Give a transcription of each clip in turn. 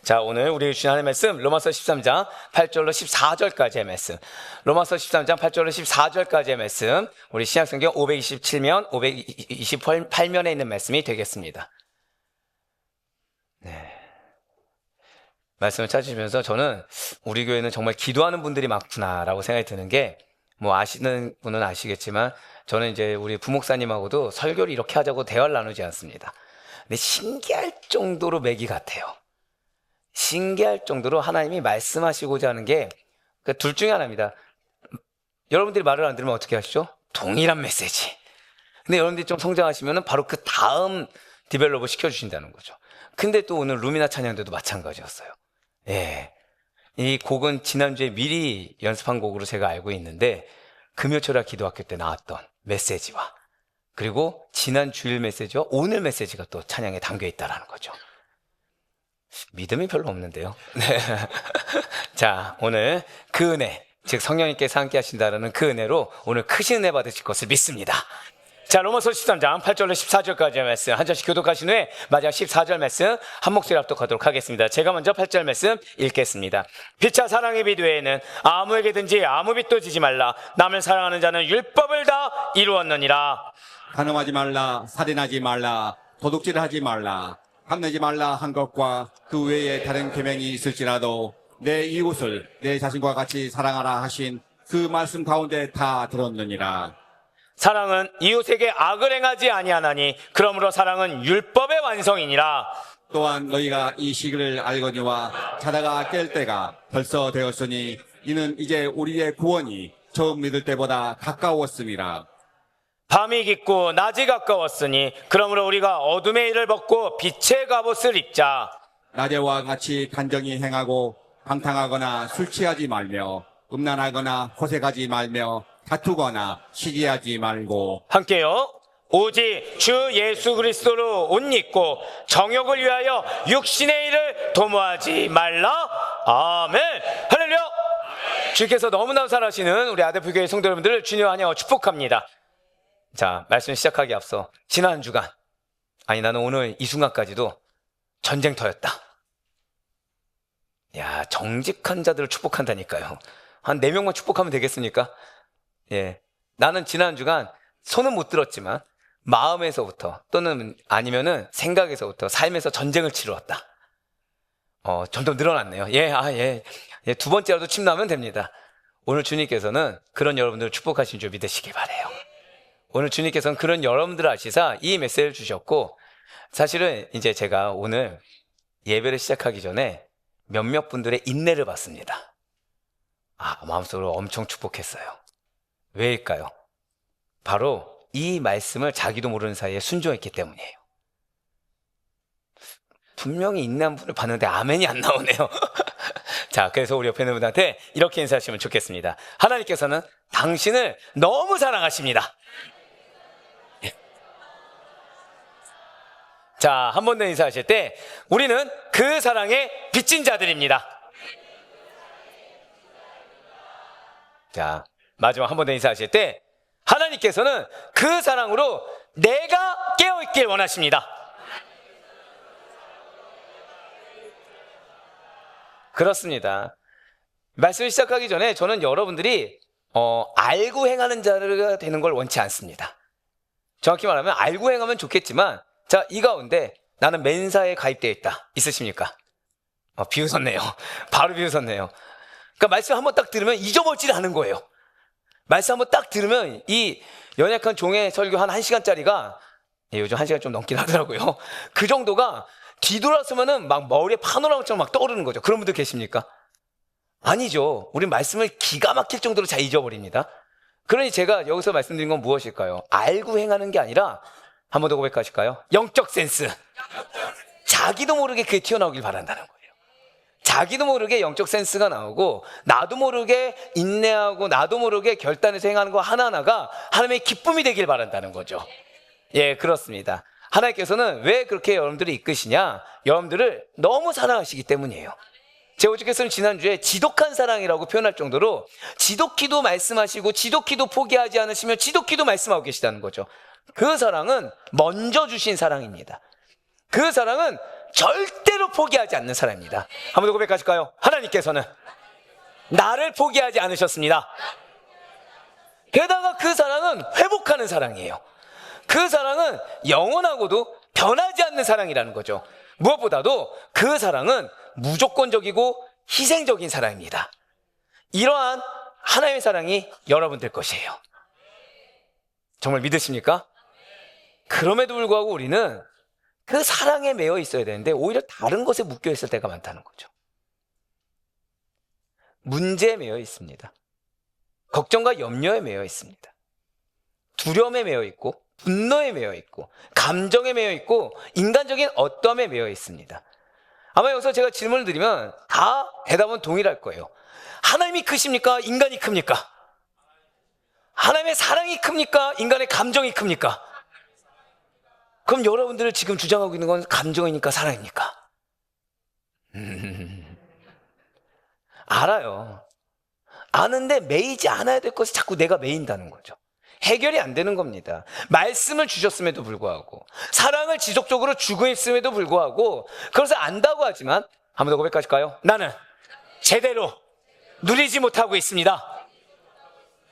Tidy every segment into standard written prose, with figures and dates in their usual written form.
자, 오늘 우리 주신 하나님의 말씀 로마서 13장 8절로 14절까지의 말씀, 로마서 13장 8절로 14절까지의 말씀, 우리 신약성경 527면 528면에 있는 말씀이 되겠습니다. 네. 말씀을 찾으시면서 저는 우리 교회는 정말 기도하는 분들이 많구나라고 생각이 드는 게, 뭐 아시는 분은 아시겠지만 저는 이제 우리 부목사님하고도 설교를 이렇게 하자고 대화를 나누지 않습니다. 근데 신기할 정도로 맥이 같아요. 신기할 정도로 하나님이 말씀하시고자 하는 게 둘 중에 하나입니다. 여러분들이 말을 안 들으면 어떻게 하시죠? 동일한 메시지. 근데 여러분들이 좀 성장하시면 바로 그 다음 디벨롭을 시켜주신다는 거죠. 근데 또 오늘 루미나 찬양대도 마찬가지였어요. 예. 이 곡은 지난주에 미리 연습한 곡으로 제가 알고 있는데, 금요철야 기도학교 때 나왔던 메시지와 그리고 지난 주일 메시지와 오늘 메시지가 또 찬양에 담겨 있다는 거죠. 믿음이 별로 없는데요. 네. 자, 오늘 그 은혜, 즉 성령님께서 함께 하신다는 그 은혜로 오늘 크신 은혜 받으실 것을 믿습니다. 자, 로마서 13장 8절로 14절까지의 말씀 한 절씩 교독하신 후에 마지막 14절 말씀 한 목소리 합독하도록 하겠습니다. 제가 먼저 8절 말씀 읽겠습니다. 피차 사랑의 비두에는 아무에게든지 아무 빚도 지지 말라. 남을 사랑하는 자는 율법을 다 이루었느니라. 간음하지 말라, 살인하지 말라, 도둑질하지 말라, 탐내지 말라 한 것과 그 외에 다른 계명이 있을지라도 내 이웃을 내 자신과 같이 사랑하라 하신 그 말씀 가운데 다 들었느니라. 사랑은 이웃에게 악을 행하지 아니하나니 그러므로 사랑은 율법의 완성이니라. 또한 너희가 이 시기를 알거니와 자다가 깰 때가 벌써 되었으니 이는 이제 우리의 구원이 처음 믿을 때보다 가까웠음이라. 밤이 깊고 낮이 가까웠으니 그러므로 우리가 어둠의 일을 벗고 빛의 갑옷을 입자. 낮에와 같이 간정히 행하고 방탕하거나 술 취하지 말며 음란하거나 호색하지 말며 다투거나 시기하지 말고 함께요. 오직 주 예수 그리스도로 옷 입고 정욕을 위하여 육신의 일을 도모하지 말라. 아멘. 할렐루야. 주께서 너무나 사랑하시는 우리 아데프교회 성도 여러분들을 주님 안녕 축복합니다. 자, 말씀 시작하기 앞서 지난 주간, 아니 나는 오늘 이 순간까지도 전쟁터였다. 야, 정직한 자들을 축복한다니까요. 한 4명만 축복하면 되겠습니까? 예, 나는 지난 주간 손은 못 들었지만 마음에서부터 또는 아니면은 생각에서부터 삶에서 전쟁을 치루었다. 점점 늘어났네요. 예, 2번째라도 침 나면 됩니다. 오늘 주님께서는 그런 여러분들을 축복하신 줄 믿으시기 바래요. 오늘 주님께서는 그런 여러분들을 아시사 이 메시지를 주셨고, 사실은 이제 제가 오늘 예배를 시작하기 전에 몇몇 분들의 인내를 봤습니다. 마음속으로 엄청 축복했어요. 왜일까요? 바로 이 말씀을 자기도 모르는 사이에 순종했기 때문이에요. 분명히 인내한 분을 봤는데 아멘이 안 나오네요. 자, 그래서 우리 옆에 있는 분한테 이렇게 인사하시면 좋겠습니다. 하나님께서는 당신을 너무 사랑하십니다. 자, 한 번 더 인사하실 때 우리는 그 사랑에 빚진 자들입니다. 자, 마지막 한 번 더 인사하실 때 하나님께서는 그 사랑으로 내가 깨어있길 원하십니다. 그렇습니다. 말씀을 시작하기 전에 저는 여러분들이 알고 행하는 자가 되는 걸 원치 않습니다. 정확히 말하면 알고 행하면 좋겠지만, 자, 이 가운데 나는 맨사에 가입되어 있다. 있으십니까? 비웃었네요. 바로 비웃었네요. 그러니까 말씀 한번 딱 들으면 잊어버리지 않은 거예요. 말씀 한번 딱 들으면 이 연약한 종의 설교 한 1시간짜리가, 요즘 1시간 좀 넘긴 하더라고요. 그 정도가 뒤돌아서면은 막 머리에 파노라마처럼 막 떠오르는 거죠. 그런 분들 계십니까? 아니죠. 우리 말씀을 기가 막힐 정도로 잘 잊어버립니다. 그러니 제가 여기서 말씀드린 건 무엇일까요? 알고 행하는 게 아니라, 한 번 더 고백하실까요? 영적 센스. 자기도 모르게 그게 튀어나오길 바란다는 거예요. 자기도 모르게 영적 센스가 나오고, 나도 모르게 인내하고, 나도 모르게 결단해서 행하는 거 하나하나가 하나님의 기쁨이 되길 바란다는 거죠. 예, 그렇습니다. 하나님께서는 왜 그렇게 여러분들을 이끄시냐? 여러분들을 너무 사랑하시기 때문이에요. 제 오직께서는 지난주에 지독한 사랑이라고 표현할 정도로 지독히도 말씀하시고 지독히도 포기하지 않으시며 지독히도 말씀하고 계시다는 거죠. 그 사랑은 먼저 주신 사랑입니다. 그 사랑은 절대로 포기하지 않는 사람입니다. 한번 더 고백하실까요? 하나님께서는 나를 포기하지 않으셨습니다. 게다가 그 사랑은 회복하는 사랑이에요. 그 사랑은 영원하고도 변하지 않는 사랑이라는 거죠. 무엇보다도 그 사랑은 무조건적이고 희생적인 사랑입니다. 이러한 하나님의 사랑이 여러분들 것이에요. 정말 믿으십니까? 그럼에도 불구하고 우리는 그 사랑에 매여 있어야 되는데 오히려 다른 것에 묶여 있을 때가 많다는 거죠. 문제에 매여 있습니다. 걱정과 염려에 매여 있습니다. 두려움에 매여 있고 분노에 매여 있고 감정에 매여 있고 인간적인 어떠함에 매여 있습니다. 아마 여기서 제가 질문을 드리면 다 대답은 동일할 거예요. 하나님이 크십니까? 인간이 큽니까? 하나님의 사랑이 큽니까? 인간의 감정이 큽니까? 그럼 여러분들 지금 주장하고 있는 건 감정이니까 사랑입니까? 알아요. 아는데 매이지 않아야 될 것을 자꾸 내가 매인다는 거죠. 해결이 안 되는 겁니다. 말씀을 주셨음에도 불구하고 사랑을 지속적으로 주고 있음에도 불구하고 그것을 안다고 하지만 한 번 더 고백하실까요? 나는 제대로 누리지 못하고 있습니다.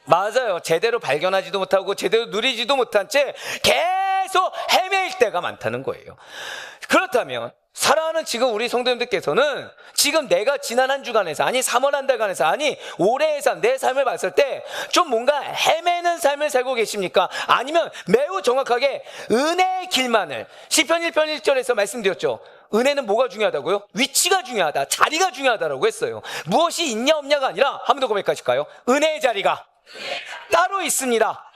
맞아요. 제대로 발견하지도 못하고 제대로 누리지도 못한 채 계속 헤매일 때가 많다는 거예요. 그렇다면 사랑하는 지금 우리 성도님들께서는 지금 내가 지난 한 주간에서 아니 3월 한 달간에서 아니 올해의 삶, 내 삶을 봤을 때 좀 뭔가 헤매는 삶을 살고 계십니까? 아니면 매우 정확하게 은혜의 길만을 시편 1편 1절에서 말씀드렸죠. 은혜는 뭐가 중요하다고요? 위치가 중요하다, 자리가 중요하다라고 했어요. 무엇이 있냐 없냐가 아니라 한 번 더 고백하실까요? 은혜의 자리가 따로 있습니다.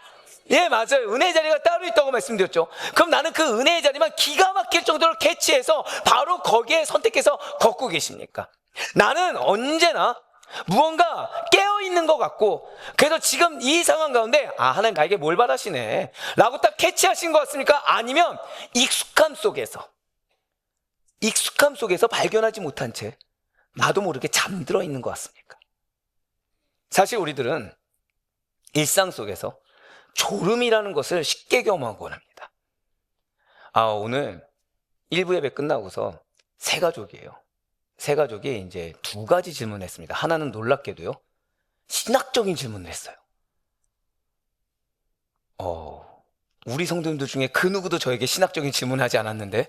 예, 맞아요. 은혜의 자리가 따로 있다고 말씀드렸죠. 그럼 나는 그 은혜의 자리만 기가 막힐 정도로 캐치해서 바로 거기에 선택해서 걷고 계십니까? 나는 언제나 무언가 깨어있는 것 같고 그래서 지금 이 상황 가운데 하나님 나에게 뭘 바라시네 라고 딱 캐치하신 것 같습니까? 아니면 익숙함 속에서 발견하지 못한 채 나도 모르게 잠들어 있는 것 같습니까? 사실 우리들은 일상 속에서 졸음이라는 것을 쉽게 경험하곤 합니다. 오늘 1부 예배 끝나고서 세 가족이에요. 세 가족이 이제 두 가지 질문을 했습니다. 하나는 놀랍게도요, 신학적인 질문을 했어요. 우리 성도님들 중에 그 누구도 저에게 신학적인 질문을 하지 않았는데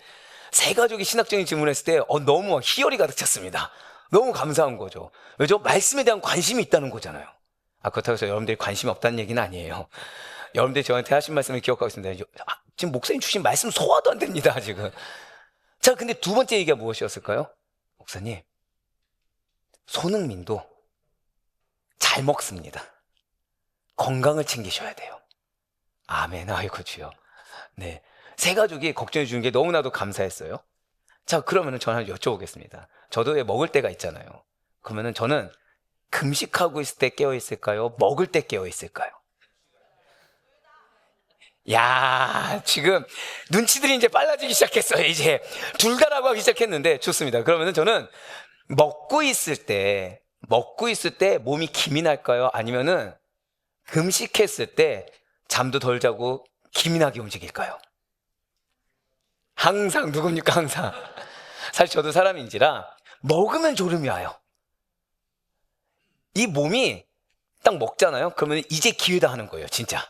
세 가족이 신학적인 질문을 했을 때 너무 희열이 가득 찼습니다. 너무 감사한 거죠. 왜죠? 말씀에 대한 관심이 있다는 거잖아요. 그렇다고 해서 여러분들이 관심이 없다는 얘기는 아니에요. 여러분들이 저한테 하신 말씀을 기억하고 있습니다. 지금 목사님 주신 말씀 소화도 안 됩니다, 지금. 자, 근데 두 번째 얘기가 무엇이었을까요? 목사님, 손흥민도 잘 먹습니다. 건강을 챙기셔야 돼요. 아멘. 아이고 주여. 네, 세 가족이 걱정해 주는 게 너무나도 감사했어요. 자, 그러면은 저는 하나 여쭤보겠습니다. 저도 왜 먹을 때가 있잖아요. 그러면은 저는 금식하고 있을 때 깨어 있을까요? 먹을 때 깨어 있을까요? 야, 지금 눈치들이 이제 빨라지기 시작했어요. 이제 둘 다라고 하기 시작했는데 좋습니다. 그러면은 저는 먹고 있을 때 몸이 기미 날까요? 아니면은 금식했을 때 잠도 덜 자고 기민하게 움직일까요? 항상 누굽니까? 항상. 사실 저도 사람인지라 먹으면 졸음이 와요. 이 몸이 딱 먹잖아요. 그러면 이제 기회다 하는 거예요, 진짜.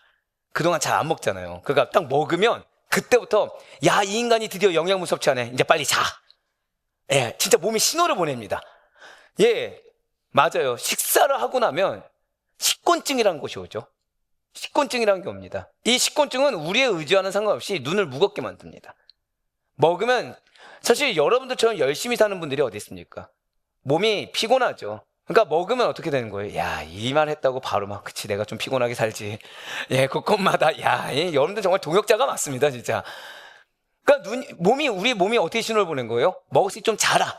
그동안 잘 안 먹잖아요. 그러니까 딱 먹으면 그때부터 야, 이 인간이 드디어 영양분 섭취하네. 이제 빨리 자. 예, 진짜 몸이 신호를 보냅니다. 예, 맞아요. 식사를 하고 나면 식곤증이라는 것이 오죠. 식곤증이라는 게 옵니다. 이 식곤증은 우리의 의지와는 상관없이 눈을 무겁게 만듭니다. 먹으면 사실 여러분들처럼 열심히 사는 분들이 어디 있습니까? 몸이 피곤하죠. 그러니까 먹으면 어떻게 되는 거예요? 야, 이 말 했다고 바로 막 그치 내가 좀 피곤하게 살지. 예, 그것마다 여러분들 정말 동역자가 맞습니다, 진짜. 그러니까 우리 몸이 어떻게 신호를 보낸 거예요? 먹을 좀 자라,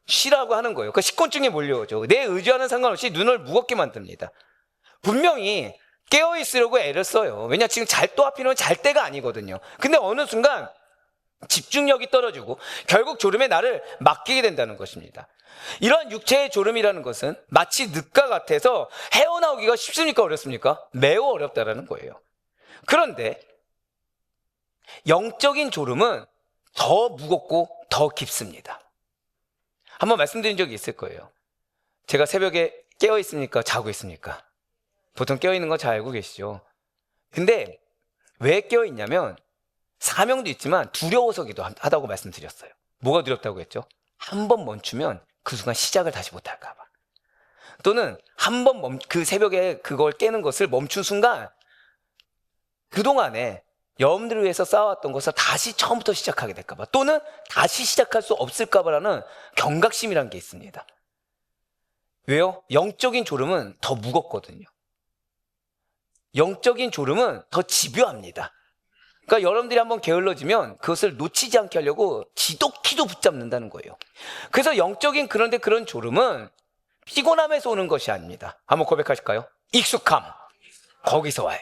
쉬라고 하는 거예요. 그러니까 식곤증에 몰려오죠. 내 의지와는 상관없이 눈을 무겁게 만듭니다. 분명히 깨어 있으려고 애를 써요. 왜냐, 지금 또 하필이면 잘 때가 아니거든요. 근데 어느 순간 집중력이 떨어지고 결국 졸음에 나를 맡기게 된다는 것입니다. 이런 육체의 졸음이라는 것은 마치 늪과 같아서 헤어나오기가 쉽습니까? 어렵습니까? 매우 어렵다라는 거예요. 그런데 영적인 졸음은 더 무겁고 더 깊습니다. 한번 말씀드린 적이 있을 거예요. 제가 새벽에 깨어 있습니까? 자고 있습니까? 보통 깨어 있는 거 잘 알고 계시죠? 근데 왜 깨어 있냐면 사명도 있지만 두려워서기도 하다고 말씀드렸어요. 뭐가 두렵다고 했죠? 한 번 멈추면 그 순간 시작을 다시 못할까 봐. 또는 한 번 그 새벽에 그걸 깨는 것을 멈춘 순간 그동안에 여러분들을 위해서 쌓아왔던 것을 다시 처음부터 시작하게 될까 봐. 또는 다시 시작할 수 없을까 봐라는 경각심이란 게 있습니다. 왜요? 영적인 졸음은 더 무겁거든요. 영적인 졸음은 더 집요합니다. 그러니까 여러분들이 한번 게을러지면 그것을 놓치지 않게 하려고 지독히도 붙잡는다는 거예요. 그래서 영적인 그런데 그런 졸음은 피곤함에서 오는 것이 아닙니다. 한번 고백하실까요? 익숙함. 거기서 와요.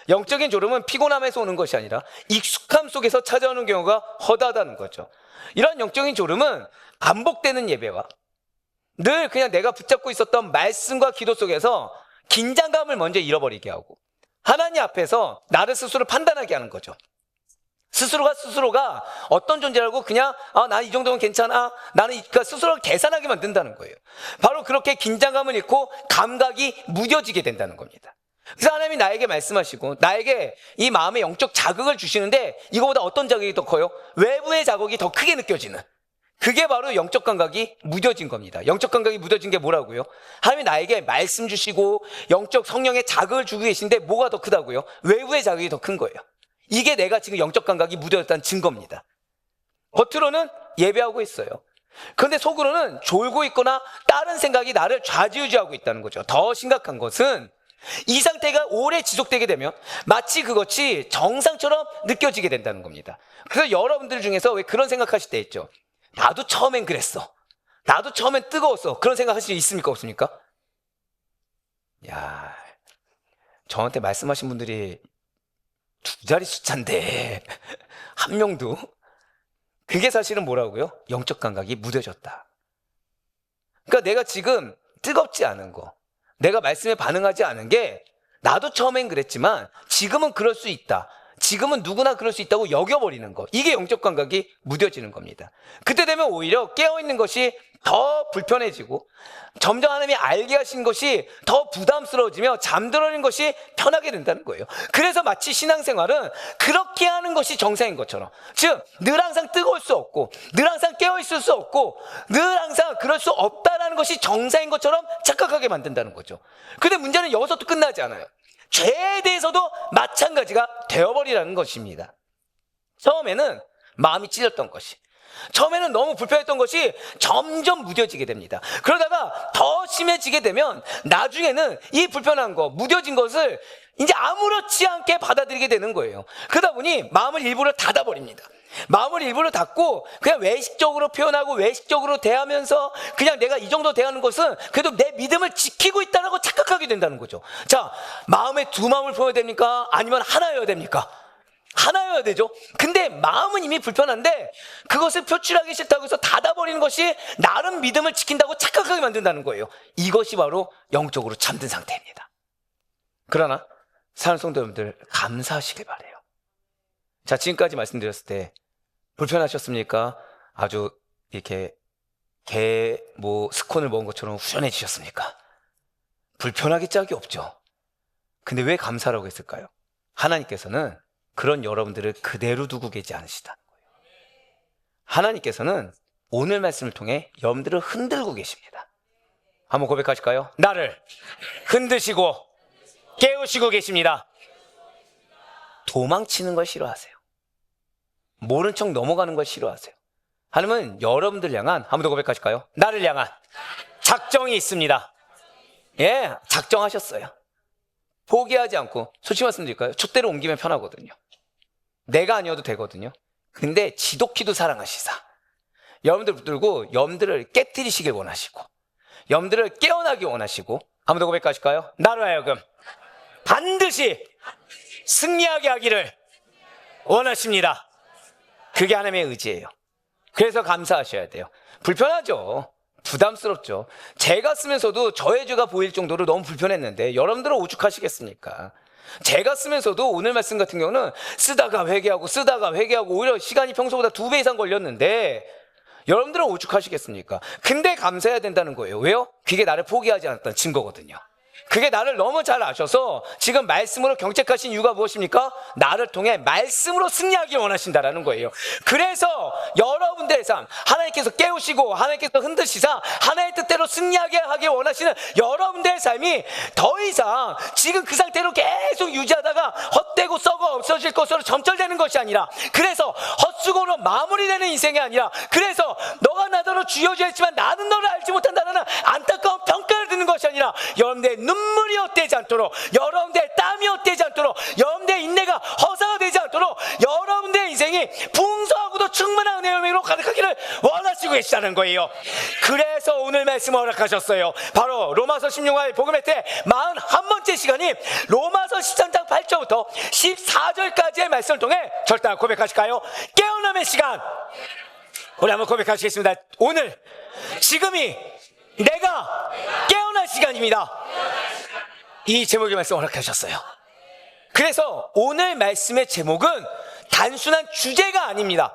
영적인 졸음은 피곤함에서 오는 것이 아니라 익숙함 속에서 찾아오는 경우가 허다하다는 거죠. 이런 영적인 졸음은 반복되는 예배와 늘 그냥 내가 붙잡고 있었던 말씀과 기도 속에서 긴장감을 먼저 잃어버리게 하고 하나님 앞에서 나를 스스로 판단하게 하는 거죠. 스스로가 어떤 존재라고 그냥 난 이 정도면 괜찮아, 나는 그러니까 스스로를 계산하게 만든다는 거예요. 바로 그렇게 긴장감을 잃고 감각이 무뎌지게 된다는 겁니다. 그래서 하나님이 나에게 말씀하시고 나에게 이 마음의 영적 자극을 주시는데 이거보다 어떤 자극이 더 커요? 외부의 자극이 더 크게 느껴지는, 그게 바로 영적 감각이 무뎌진 겁니다. 영적 감각이 무뎌진 게 뭐라고요? 하나님이 나에게 말씀 주시고 영적 성령의 자극을 주고 계신데 뭐가 더 크다고요? 외부의 자극이 더 큰 거예요. 이게 내가 지금 영적 감각이 무뎌졌다는 증거입니다. 겉으로는 예배하고 있어요. 그런데 속으로는 졸고 있거나 다른 생각이 나를 좌지우지하고 있다는 거죠. 더 심각한 것은 이 상태가 오래 지속되게 되면 마치 그것이 정상처럼 느껴지게 된다는 겁니다. 그래서 여러분들 중에서 왜 그런 생각하실 때 있죠? 나도 처음엔 그랬어. 나도 처음엔 뜨거웠어. 그런 생각하실 수 있습니까? 없습니까? 야, 저한테 말씀하신 분들이 두 자리 숫자인데 한 명도, 그게 사실은 뭐라고요? 영적 감각이 무뎌졌다. 그러니까 내가 지금 뜨겁지 않은 거, 내가 말씀에 반응하지 않은 게 나도 처음엔 그랬지만 지금은 그럴 수 있다, 지금은 누구나 그럴 수 있다고 여겨버리는 거, 이게 영적 감각이 무뎌지는 겁니다. 그때 되면 오히려 깨어있는 것이 더 불편해지고 점점 하나님이 알게 하신 것이 더 부담스러워지며 잠들어있는 것이 편하게 된다는 거예요. 그래서 마치 신앙생활은 그렇게 하는 것이 정상인 것처럼, 즉 늘 항상 뜨거울 수 없고 늘 항상 깨어있을 수 없고 늘 항상 그럴 수 없다라는 것이 정상인 것처럼 착각하게 만든다는 거죠. 근데 문제는 여기서 또 끝나지 않아요. 죄에 대해서도 마찬가지가 되어버리라는 것입니다. 처음에는 마음이 찢었던 것이, 처음에는 너무 불편했던 것이 점점 무뎌지게 됩니다. 그러다가 더 심해지게 되면 나중에는 이 불편한 거, 무뎌진 것을 이제 아무렇지 않게 받아들이게 되는 거예요. 그러다 보니 마음을 일부러 닫아버립니다. 마음을 일부러 닫고 그냥 외식적으로 표현하고 외식적으로 대하면서 그냥 내가 이 정도 대하는 것은 그래도 내 믿음을 지키고 있다고 착각하게 된다는 거죠. 자, 마음에 두 마음을 품어야 됩니까? 아니면 하나여야 됩니까? 하나여야 되죠. 근데 마음은 이미 불편한데 그것을 표출하기 싫다고 해서 닫아버리는 것이 나름 믿음을 지킨다고 착각하게 만든다는 거예요. 이것이 바로 영적으로 잠든 상태입니다. 그러나 사랑하는 성도 여러분들, 감사하시길 바라요. 자, 지금까지 말씀드렸을 때 불편하셨습니까? 아주 이렇게 스콘을 먹은 것처럼 후련해지셨습니까? 불편하기 짝이 없죠. 근데 왜 감사라고 했을까요? 하나님께서는 그런 여러분들을 그대로 두고 계지 않으시다는 거예요. 하나님께서는 오늘 말씀을 통해 여러분들을 흔들고 계십니다. 한번 고백하실까요? 나를 흔드시고 깨우시고 계십니다. 도망치는 걸 싫어하세요. 모른 척 넘어가는 걸 싫어하세요. 하나님은 여러분들 향한, 한 번 더 고백하실까요? 나를 향한 작정이 있습니다. 예, 작정하셨어요. 포기하지 않고, 솔직히 말씀드릴까요? 촛대로 옮기면 편하거든요. 내가 아니어도 되거든요. 근데 지독히도 사랑하시사 여러분들 붙들고 여러분들을 깨뜨리시길 원하시고 여러분들을 깨어나기 원하시고, 한 번 더 고백하실까요? 나로 하여금 반드시 승리하게 하기를 원하십니다. 그게 하나님의 의지예요. 그래서 감사하셔야 돼요. 불편하죠. 부담스럽죠. 제가 쓰면서도 저의 죄가 보일 정도로 너무 불편했는데 여러분들은 오죽하시겠습니까? 제가 쓰면서도 오늘 말씀 같은 경우는 쓰다가 회개하고 오히려 시간이 평소보다 2배 이상 걸렸는데 여러분들은 오죽하시겠습니까? 근데 감사해야 된다는 거예요. 왜요? 그게 나를 포기하지 않았다는 증거거든요. 그게 나를 너무 잘 아셔서 지금 말씀으로 경책하신 이유가 무엇입니까? 나를 통해 말씀으로 승리하기 원하신다라는 거예요. 그래서 여러분들의 삶, 하나님께서 깨우시고 하나님께서 흔드시사 하나의 뜻대로 승리하게 하기 원하시는 여러분들의 삶이 더 이상 지금 그 상태로 계속 유지하다가 헛되고 썩어 없어질 것으로 점철되는 것이 아니라, 그래서 헛수고로 마무리되는 인생이 아니라, 그래서 너가 나더러 주여 주여 했지만 나는 너를 알지 못한다는 안타까운 평가를 듣는 것이 아니라, 여러분들의 눈물이 헛되지 않도록, 여러분들의 땀이 헛되지 않도록, 여러분들의 인내가 허사가 되지 않도록 여러분들의 인생이 풍성하고도 충만한 은혜로 가득하기를 원하시고 계시다는 거예요. 그래서 오늘 말씀을 허락하셨어요. 바로 로마서 16강 복음의 때 41번째 시간이 로마서 13장 8절부터 14절까지의 말씀을 통해 절단 고백하실까요? 깨어남의 시간. 우리 한번 고백하시겠습니다. 오늘 지금이 내가 깨어날 시간입니다. 이 제목의 말씀 허락하셨어요. 그래서 오늘 말씀의 제목은 단순한 주제가 아닙니다.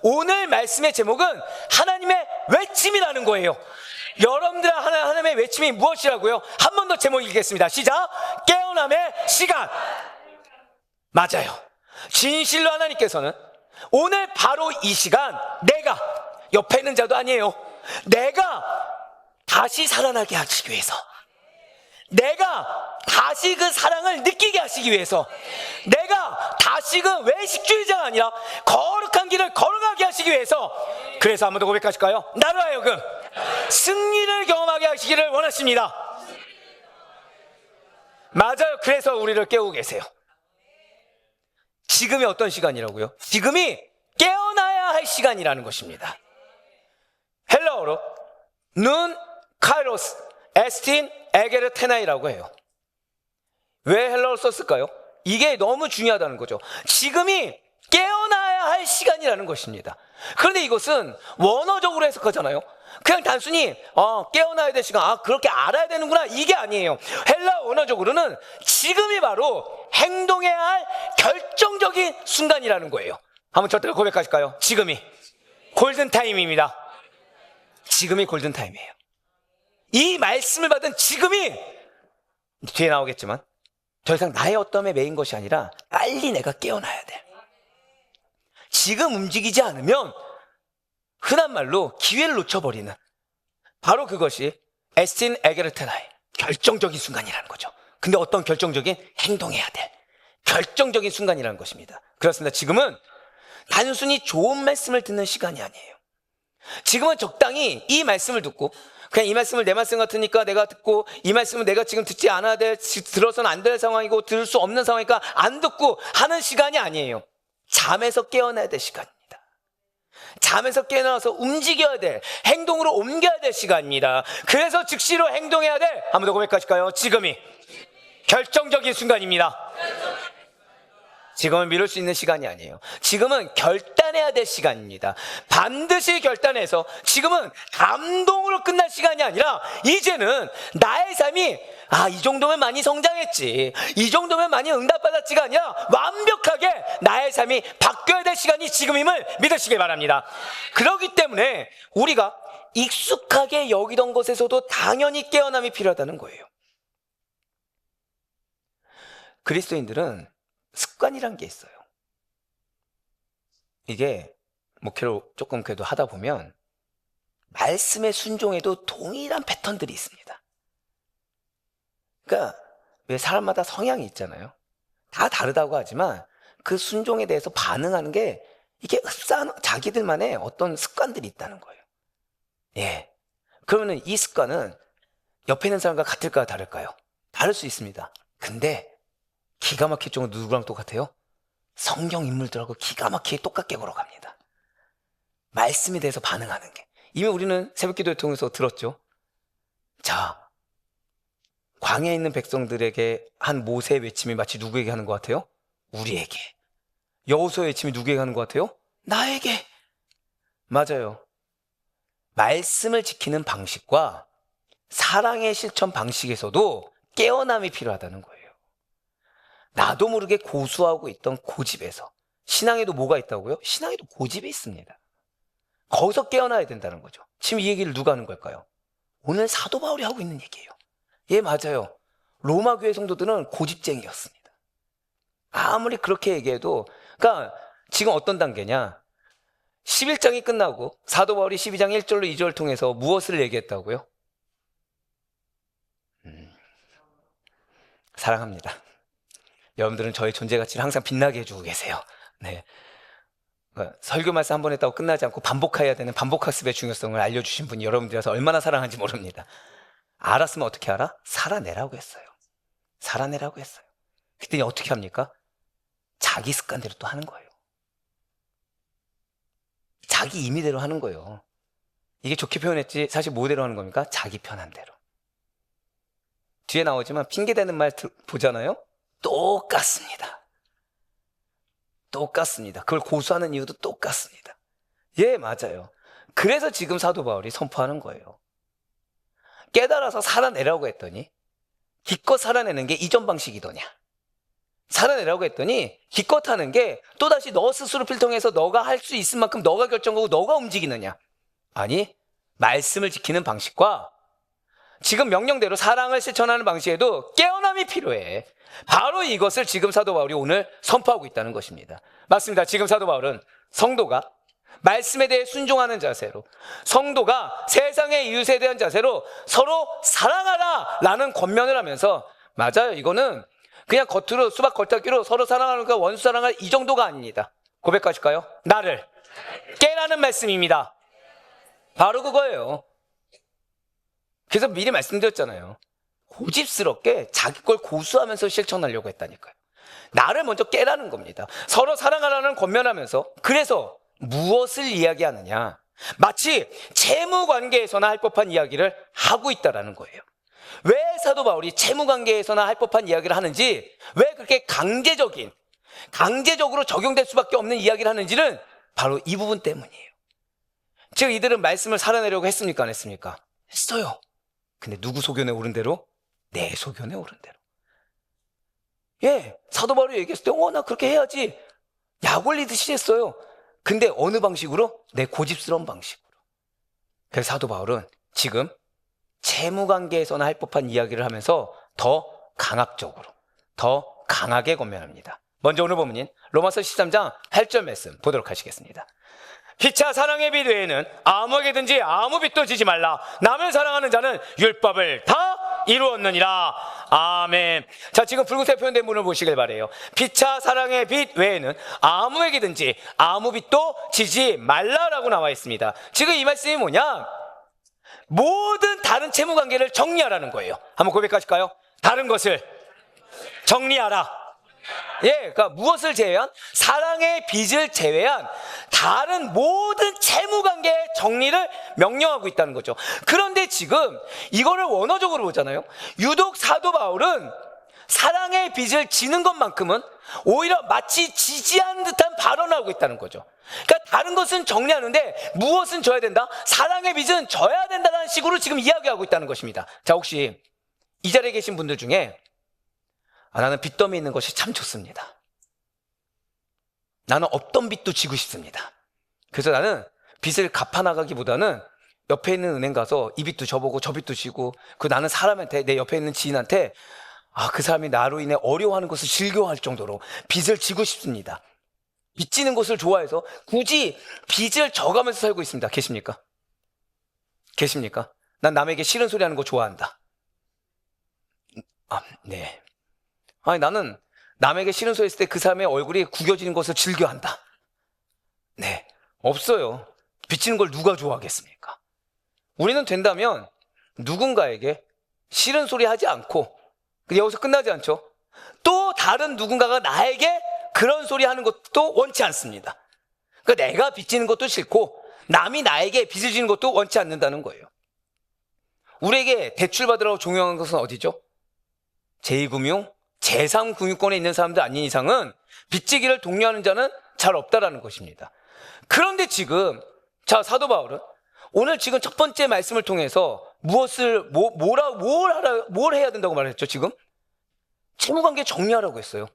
오늘 말씀의 제목은 하나님의 외침이라는 거예요. 여러분들의 하나님의 외침이 무엇이라고요? 한 번 더 제목 읽겠습니다. 시작. 깨어남의 시간. 맞아요. 진실로 하나님께서는 오늘 바로 이 시간, 내가, 옆에 있는 자도 아니에요, 내가 다시 살아나게 하시기 위해서, 내가 다시 그 사랑을 느끼게 하시기 위해서, 내가 다시금 외식주의자가 아니라 거룩한 길을 걸어가게 하시기 위해서, 그래서 한번 더 고백하실까요? 나로 하여금 승리를 경험하게 하시기를 원하십니다. 맞아요. 그래서 우리를 깨우고 계세요. 지금이 어떤 시간이라고요? 지금이 깨어나야 할 시간이라는 것입니다. 헬라어로 눈 카이로스 에스틴 에게르 테나이라고 해요. 왜 헬라어를 썼을까요? 이게 너무 중요하다는 거죠. 지금이 깨어나야 할 시간이라는 것입니다. 그런데 이것은 원어적으로 해석하잖아요. 그냥 단순히 깨어나야 될 시간, 그렇게 알아야 되는구나, 이게 아니에요. 헬라 원어적으로는 지금이 바로 행동해야 할 결정적인 순간이라는 거예요. 한번 저한테 고백하실까요? 지금이 골든타임입니다. 지금이 골든타임이에요. 이 말씀을 받은 지금이, 뒤에 나오겠지만, 더 이상 나의 어떠함에 매인 것이 아니라 빨리 내가 깨어나야 돼. 지금 움직이지 않으면 흔한 말로 기회를 놓쳐버리는, 바로 그것이 에스틴 에게르테나이, 결정적인 순간이라는 거죠. 근데 어떤 결정적인 행동해야 돼, 결정적인 순간이라는 것입니다. 그렇습니다. 지금은 단순히 좋은 말씀을 듣는 시간이 아니에요. 지금은 적당히 이 말씀을 듣고, 그냥 이 말씀을 내 말씀 같으니까 내가 듣고, 이 말씀은 내가 지금 듣지 않아야 돼, 들어서는 안 될 상황이고 들을 수 없는 상황이니까 안 듣고 하는 시간이 아니에요. 잠에서 깨어나야 될 시간입니다. 잠에서 깨어나서 움직여야 될, 행동으로 옮겨야 될 시간입니다. 그래서 즉시로 행동해야 될, 한 번 더 고백하실까요? 지금이 결정적인 순간입니다. 지금은 미룰 수 있는 시간이 아니에요. 지금은 결단해야 될 시간입니다. 반드시 결단해서, 지금은 감동으로 끝날 시간이 아니라 이제는 나의 삶이 이 정도면 많이 성장했지, 이 정도면 많이 응답받았지가 아니라 완벽하게 나의 삶이 바뀌어야 될 시간이 지금임을 믿으시길 바랍니다. 그렇기 때문에 우리가 익숙하게 여기던 것에서도 당연히 깨어남이 필요하다는 거예요. 그리스도인들은 습관이란 게 있어요. 이게 목회를 조금 그래도 하다 보면 말씀의 순종에도 동일한 패턴들이 있습니다. 그러니까 왜 사람마다 성향이 있잖아요. 다 다르다고 하지만 그 순종에 대해서 반응하는 게, 이게 흡사한 자기들만의 어떤 습관들이 있다는 거예요. 예. 그러면 이 습관은 옆에 있는 사람과 같을까요, 다를까요? 다를 수 있습니다. 근데 기가 막힐 정도 누구랑 똑같아요? 성경 인물들하고 기가 막히게 똑같게 걸어갑니다. 말씀에 대해서 반응하는 게. 이미 우리는 새벽기도를 통해서 들었죠. 자, 광야에 있는 백성들에게 한 모세의 외침이 마치 누구에게 하는 것 같아요? 우리에게. 여호수아의 외침이 누구에게 하는 것 같아요? 나에게. 맞아요. 말씀을 지키는 방식과 사랑의 실천 방식에서도 깨어남이 필요하다는 거예요. 나도 모르게 고수하고 있던 고집에서, 신앙에도 뭐가 있다고요? 신앙에도 고집이 있습니다. 거기서 깨어나야 된다는 거죠. 지금 이 얘기를 누가 하는 걸까요? 오늘 사도 바울이 하고 있는 얘기예요. 예, 맞아요. 로마 교회 성도들은 고집쟁이였습니다. 아무리 그렇게 얘기해도, 그러니까 지금 어떤 단계냐? 11장이 끝나고 사도 바울이 12장 1절로 2절을 통해서 무엇을 얘기했다고요? 사랑합니다. 여러분들은 저의 존재 가치를 항상 빛나게 해주고 계세요. 네. 설교 말씀 한 번 했다고 끝나지 않고 반복해야 되는 반복학습의 중요성을 알려주신 분이 여러분들이라서 얼마나 사랑하는지 모릅니다. 알았으면 어떻게 알아? 살아내라고 했어요. 살아내라고 했어요. 그랬더니 어떻게 합니까? 자기 습관대로 또 하는 거예요. 자기 임의대로 하는 거예요. 이게 좋게 표현했지 사실 뭐대로 하는 겁니까? 자기 편한 대로. 뒤에 나오지만 핑계대는 말 보잖아요. 똑같습니다. 똑같습니다. 그걸 고수하는 이유도 똑같습니다. 예, 맞아요. 그래서 지금 사도 바울이 선포하는 거예요. 깨달아서 살아내라고 했더니 기껏 살아내는 게 이전 방식이더냐. 살아내라고 했더니 기껏 하는 게 또다시 너 스스로 필통해서 너가 할 수 있을 만큼 너가 결정하고 너가 움직이느냐. 아니, 말씀을 지키는 방식과 지금 명령대로 사랑을 실천하는 방식에도 깨어남이 필요해. 바로 이것을 지금 사도 바울이 오늘 선포하고 있다는 것입니다. 맞습니다. 지금 사도 바울은 성도가 말씀에 대해 순종하는 자세로, 성도가 세상의 이웃에 대한 자세로 서로 사랑하라 라는 권면을 하면서, 맞아요, 이거는 그냥 겉으로 수박 겉핥기로 서로 사랑하는 거 원수 사랑할 이 정도가 아닙니다. 고백하실까요? 나를 깨라는 말씀입니다. 바로 그거예요. 그래서 미리 말씀드렸잖아요. 고집스럽게 자기 걸 고수하면서 실천하려고 했다니까요. 나를 먼저 깨라는 겁니다. 서로 사랑하라는 권면하면서, 그래서 무엇을 이야기하느냐? 마치 채무관계에서나 할 법한 이야기를 하고 있다라는 거예요. 왜 사도 바울이 채무관계에서나 할 법한 이야기를 하는지, 왜 그렇게 강제적으로 적용될 수밖에 없는 이야기를 하는지는 바로 이 부분 때문이에요. 지금 이들은 말씀을 살아내려고 했습니까? 안 했습니까? 했어요. 근데 누구 소견에 오른 대로? 내 소견에 오른 대로. 예, 사도 바울이 얘기했을 때 나 그렇게 해야지 약 올리듯이 했어요. 근데 어느 방식으로? 내 고집스러운 방식으로. 그래서 사도 바울은 지금 채무관계에서나 할 법한 이야기를 하면서 더 강압적으로, 더 강하게 권면합니다. 먼저 오늘 본문인 로마서 13장 8절 말씀 보도록 하시겠습니다. 피차 사랑의 빚 외에는 아무에게든지 아무 빚도 지지 말라. 남을 사랑하는 자는 율법을 다 이루었느니라. 아멘. 자, 지금 붉은색 표현된 문을 보시길 바래요. 피차 사랑의 빚 외에는 아무에게든지 아무 빚도 지지 말라라고 나와 있습니다. 지금 이 말씀이 뭐냐? 모든 다른 채무관계를 정리하라는 거예요. 한번 고백하실까요? 다른 것을 정리하라. 예, 그러니까 무엇을 제외한? 사랑의 빚을 제외한 다른 모든 채무관계의 정리를 명령하고 있다는 거죠. 그런데 지금 이거를 원어적으로 보잖아요. 유독 사도 바울은 사랑의 빚을 지는 것만큼은 오히려 마치 지지한 듯한 발언을 하고 있다는 거죠. 그러니까 다른 것은 정리하는데 무엇은 져야 된다? 사랑의 빚은 져야 된다는 식으로 지금 이야기하고 있다는 것입니다. 자, 혹시 이 자리에 계신 분들 중에 나는 빚더미 있는 것이 참 좋습니다. 나는 없던 빚도 지고 싶습니다. 그래서 나는 빚을 갚아나가기보다는 옆에 있는 은행 가서 이 빚도 져보고 저 빚도 지고, 그 나는 사람한테, 내 옆에 있는 지인한테 그 사람이 나로 인해 어려워하는 것을 즐거워할 정도로 빚을 지고 싶습니다. 빚 지는 것을 좋아해서 굳이 빚을 져가면서 살고 있습니다. 계십니까? 계십니까? 난 남에게 싫은 소리 하는 거 좋아한다. 네. 아니, 나는 남에게 싫은 소리 했을 때 그 사람의 얼굴이 구겨지는 것을 즐겨한다. 네, 없어요. 빚지는 걸 누가 좋아하겠습니까? 우리는 된다면 누군가에게 싫은 소리 하지 않고 여기서 끝나지 않죠. 또 다른 누군가가 나에게 그런 소리 하는 것도 원치 않습니다. 그러니까 내가 빚지는 것도 싫고 남이 나에게 빚을 지는 것도 원치 않는다는 거예요. 우리에게 대출받으라고 종용한 것은 어디죠? 제2금융, 제3금융권에 있는 사람들 아닌 이상은 빚지기를 독려하는 자는 잘 없다라는 것입니다. 그런데 지금 사도 바울은 오늘 지금 첫 번째 말씀을 통해서 뭘 해야 된다고 말했죠? 지금 채무관계 정리하라고 했어요.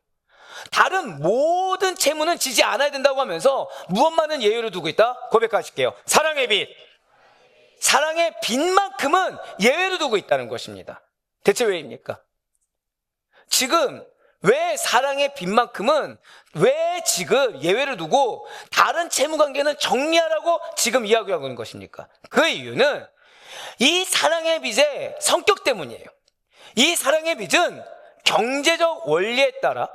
다른 모든 채무는 지지 않아야 된다고 하면서 무엇만은 예외로 두고 있다? 고백하실게요. 사랑의 빚. 사랑의 빚만큼은 예외로 두고 있다는 것입니다. 대체 왜입니까? 지금 왜 사랑의 빚만큼은 왜 지금 예외를 두고 다른 채무 관계는 정리하라고 지금 이야기하고 있는 것입니까? 그 이유는 이 사랑의 빚의 성격 때문이에요. 이 사랑의 빚은 경제적 원리에 따라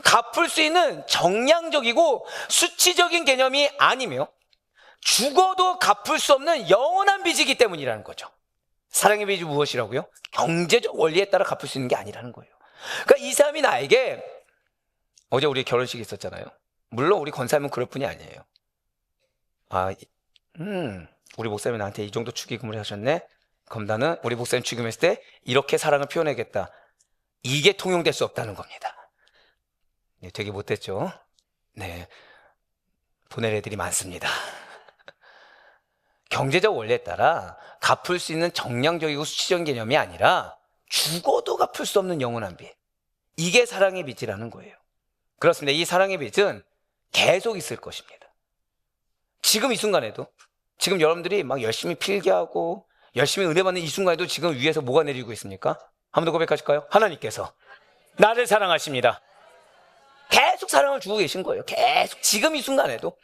갚을 수 있는 정량적이고 수치적인 개념이 아니며 죽어도 갚을 수 없는 영원한 빚이기 때문이라는 거죠. 사랑의 빚이 무엇이라고요? 경제적 원리에 따라 갚을 수 있는 게 아니라는 거예요. 그러니까 이 사람이 나에게, 어제 우리 결혼식이 있었잖아요. 물론 우리 권사님은 그럴 뿐이 아니에요. 우리 목사님이 나한테 이 정도 축의금을 하셨네. 그럼 나는 우리 목사님 축의금했을 때 이렇게 사랑을 표현하겠다. 이게 통용될 수 없다는 겁니다. 네, 되게 못됐죠? 네, 보낼 애들이 많습니다. 경제적 원리에 따라 갚을 수 있는 정량적이고 수치적인 개념이 아니라 죽어도 갚을 수 없는 영원한 빚. 이게 사랑의 빚이라는 거예요. 그렇습니다. 이 사랑의 빚은 계속 있을 것입니다. 지금 이 순간에도, 지금 여러분들이 막 열심히 필기하고 열심히 은혜 받는 이 순간에도 지금 위에서 뭐가 내리고 있습니까? 한 번 더 고백하실까요? 하나님께서 나를 사랑하십니다. 계속 사랑을 주고 계신 거예요. 계속 지금 이 순간에도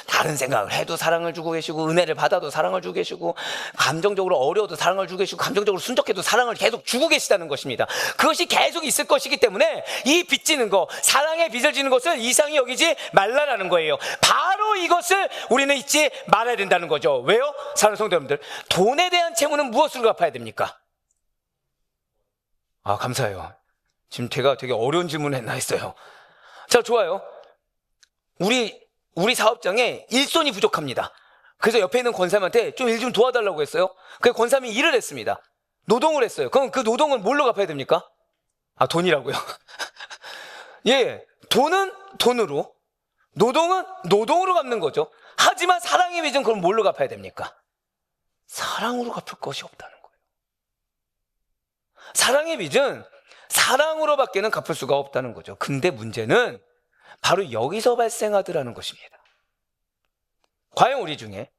다른 생각을 해도 사랑을 주고 계시고, 은혜를 받아도 사랑을 주고 계시고, 감정적으로 어려워도 사랑을 주고 계시고, 감정적으로 순적해도 사랑을 계속 주고 계시다는 것입니다. 그것이 계속 있을 것이기 때문에 이 빚 지는 거, 사랑의 빚을 지는 것을 이상히 여기지 말라라는 거예요. 바로 이것을 우리는 잊지 말아야 된다는 거죠. 왜요? 사랑하는 성도 여러분들, 돈에 대한 채무는 무엇으로 갚아야 됩니까? 감사해요. 지금 제가 되게 어려운 질문을 했나 했어요. 자, 좋아요. 우리 사업장에 일손이 부족합니다. 그래서 옆에 있는 권사님한테 좀 일 좀 도와달라고 했어요. 그래서 권사님이 일을 했습니다. 노동을 했어요. 그럼 그 노동은 뭘로 갚아야 됩니까? 돈이라고요? 예, 돈은 돈으로, 노동은 노동으로 갚는 거죠. 하지만 사랑의 빚은 그럼 뭘로 갚아야 됩니까? 사랑으로 갚을 것이 없다는 거예요. 사랑의 빚은 사랑으로 밖에는 갚을 수가 없다는 거죠. 근데 문제는 바로 여기서 발생하더라는 것입니다. 과연 우리 중에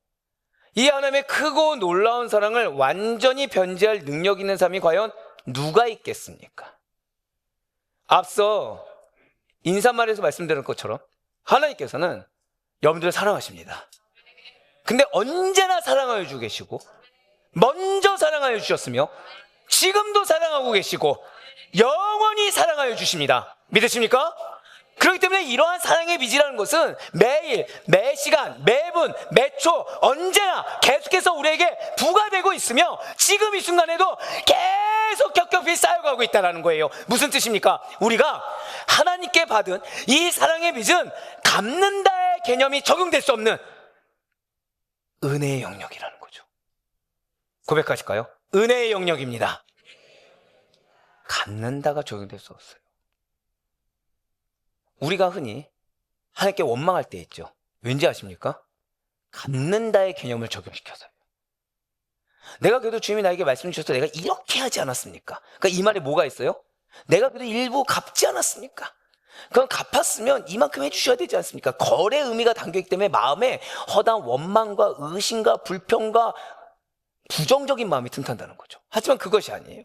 이 하나님의 크고 놀라운 사랑을 완전히 변제할 능력 있는 사람이 과연 누가 있겠습니까? 앞서 인사말에서 말씀드린 것처럼 하나님께서는 여러분들을 사랑하십니다. 근데 언제나 사랑하여 주고 계시고, 먼저 사랑하여 주셨으며 지금도 사랑하고 계시고 영원히 사랑하여 주십니다. 믿으십니까? 그렇기 때문에 이러한 사랑의 빚이라는 것은 매일, 매 시간, 매분, 매초 언제나 계속해서 우리에게 부과되고 있으며 지금 이 순간에도 계속 겹겹이 쌓여가고 있다는 거예요. 무슨 뜻입니까? 우리가 하나님께 받은 이 사랑의 빚은 갚는다의 개념이 적용될 수 없는 은혜의 영역이라는 거죠. 고백하실까요? 은혜의 영역입니다. 갚는다가 적용될 수 없어요. 우리가 흔히 하나님께 원망할 때 있죠. 왠지 아십니까? 갚는다의 개념을 적용시켜서요. 내가 그래도 주님이 나에게 말씀 주셔서 내가 이렇게 하지 않았습니까? 그러니까 이 말에 뭐가 있어요? 내가 그래도 일부 갚지 않았습니까? 그럼 갚았으면 이만큼 해주셔야 되지 않습니까? 거래 의미가 담겨있기 때문에 마음에 허다한 원망과 의심과 불평과 부정적인 마음이 틈탄다는 거죠. 하지만 그것이 아니에요.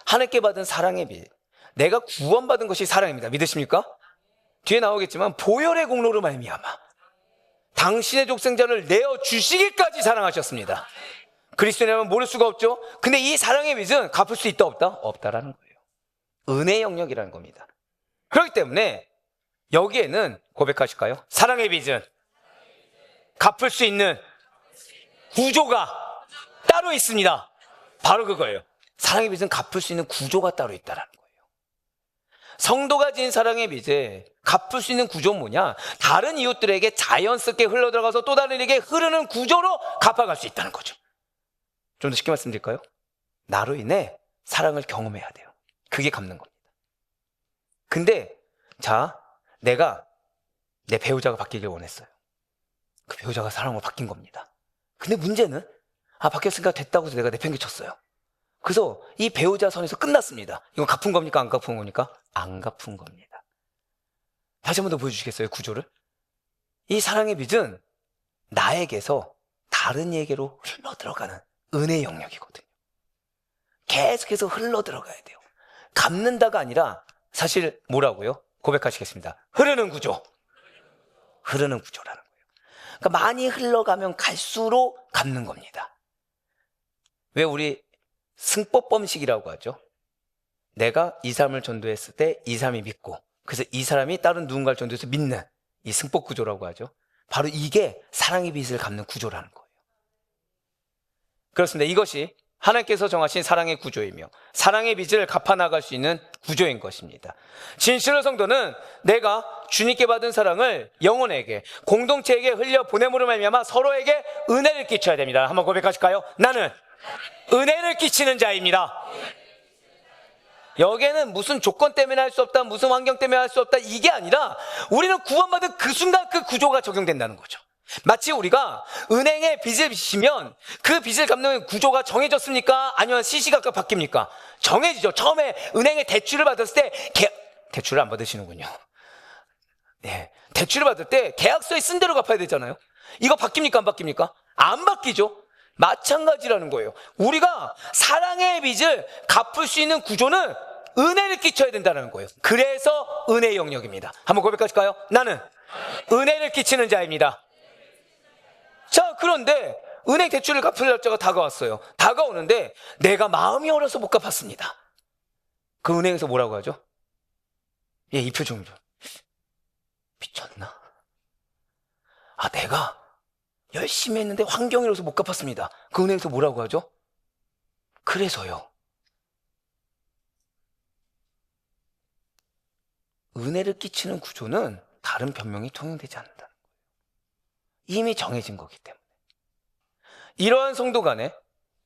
하나님께 받은 사랑의 빚, 내가 구원받은 것이 사랑입니다. 믿으십니까? 뒤에 나오겠지만 보혈의 공로로 말미암아 당신의 독생자를 내어주시기까지 사랑하셨습니다. 그리스도인이라면 모를 수가 없죠. 근데 이 사랑의 빚은 갚을 수 있다 없다? 없다라는 거예요. 은혜의 영역이라는 겁니다. 그렇기 때문에 여기에는 고백하실까요? 사랑의 빚은 갚을 수 있는 구조가 따로 있습니다. 바로 그거예요. 사랑의 빚은 갚을 수 있는 구조가 따로 있다라는 거예요. 성도가 지은 사랑의 빚에 갚을 수 있는 구조는 뭐냐? 다른 이웃들에게 자연스럽게 흘러들어가서 또 다른 이에게 흐르는 구조로 갚아갈 수 있다는 거죠. 좀 더 쉽게 말씀드릴까요? 나로 인해 사랑을 경험해야 돼요. 그게 갚는 겁니다. 근데 내가 내 배우자가 바뀌길 원했어요. 그 배우자가 사랑으로 바뀐 겁니다. 근데 문제는 바뀌었으니까 됐다고 해서 내가 내팽개쳤어요. 그래서 이 배우자 선에서 끝났습니다. 이건 갚은 겁니까? 안 갚은 겁니까? 안 갚은 겁니다. 다시 한 번 더 보여주시겠어요? 구조를. 이 사랑의 빚은 나에게서 다른 에게로 흘러 들어가는 은혜의 영역이거든요. 계속해서 흘러 들어가야 돼요. 갚는다가 아니라 사실 뭐라고요? 고백하시겠습니다. 흐르는 구조. 흐르는 구조라는 거예요. 그러니까 많이 흘러가면 갈수록 갚는 겁니다. 왜 우리 승법범식이라고 하죠? 내가 이 사람을 전도했을 때 이 사람이 믿고, 그래서 이 사람이 다른 누군가를 전도해서 믿는 이 승법 구조라고 하죠. 바로 이게 사랑의 빚을 갚는 구조라는 거예요. 그렇습니다. 이것이 하나님께서 정하신 사랑의 구조이며 사랑의 빚을 갚아나갈 수 있는 구조인 것입니다. 진실로 성도는 내가 주님께 받은 사랑을 영혼에게, 공동체에게 흘려보냄으로 말미암아 서로에게 은혜를 끼쳐야 됩니다. 한번 고백하실까요? 나는 은혜를 끼치는 자입니다. 여기에는 무슨 조건 때문에 할 수 없다, 무슨 환경 때문에 할 수 없다, 이게 아니라 우리는 구원받은 그 순간 그 구조가 적용된다는 거죠. 마치 우리가 은행에 빚을 빚으면 그 빚을 갚는 구조가 정해졌습니까? 아니면 시시각각 바뀝니까? 정해지죠. 처음에 은행에 대출을 받았을 때 대출을 안 받으시는군요. 네, 대출을 받을 때 계약서에 쓴 대로 갚아야 되잖아요. 이거 바뀝니까? 안 바뀝니까? 안 바뀌죠. 마찬가지라는 거예요. 우리가 사랑의 빚을 갚을 수 있는 구조는 은혜를 끼쳐야 된다는 거예요. 그래서 은혜의 영역입니다. 한번 고백하실까요? 나는 은혜를 끼치는 자입니다. 자, 그런데 은행 대출을 갚을 날짜가 다가왔어요. 다가오는데 내가 마음이 어려서 못 갚았습니다. 그 은행에서 뭐라고 하죠? 예, 이 표정이죠. 미쳤나? 아, 내가 열심히 했는데 환경이 어려서 못 갚았습니다. 그 은행에서 뭐라고 하죠? 그래서요. 은혜를 끼치는 구조는 다른 변명이 통용되지 않는다는 거예요. 이미 정해진 거기 때문에. 이러한 성도 간에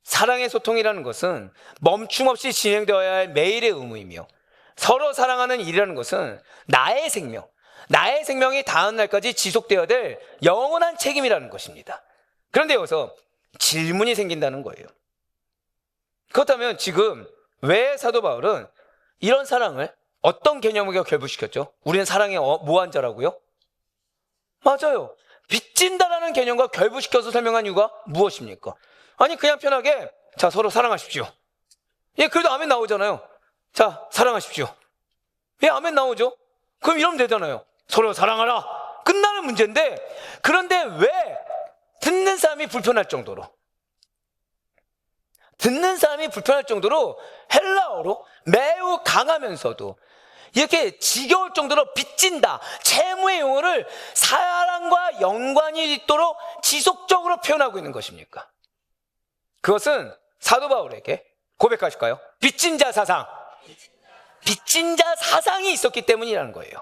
사랑의 소통이라는 것은 멈춤 없이 진행되어야 할 매일의 의무이며, 서로 사랑하는 일이라는 것은 나의 생명이 다음 날까지 지속되어야 될 영원한 책임이라는 것입니다. 그런데 여기서 질문이 생긴다는 거예요. 그렇다면 지금 왜 사도 바울은 이런 사랑을 어떤 개념으로 결부시켰죠? 우리는 사랑의 뭐한 자라고요? 맞아요. 빚진다라는 개념과 결부시켜서 설명한 이유가 무엇입니까? 아니, 그냥 편하게 자, 서로 사랑하십시오. 예, 그래도 아멘 나오잖아요. 자, 사랑하십시오. 예, 아멘 나오죠. 그럼 이러면 되잖아요. 서로 사랑하라. 끝나는 문제인데, 그런데 왜 듣는 사람이 불편할 정도로 헬라어로 매우 강하면서도 이렇게 지겨울 정도로 빚진다, 채무의 용어를 사랑과 연관이 있도록 지속적으로 표현하고 있는 것입니까? 그것은 사도 바울에게 고백하실까요? 빚진 자 사상이 있었기 때문이라는 거예요.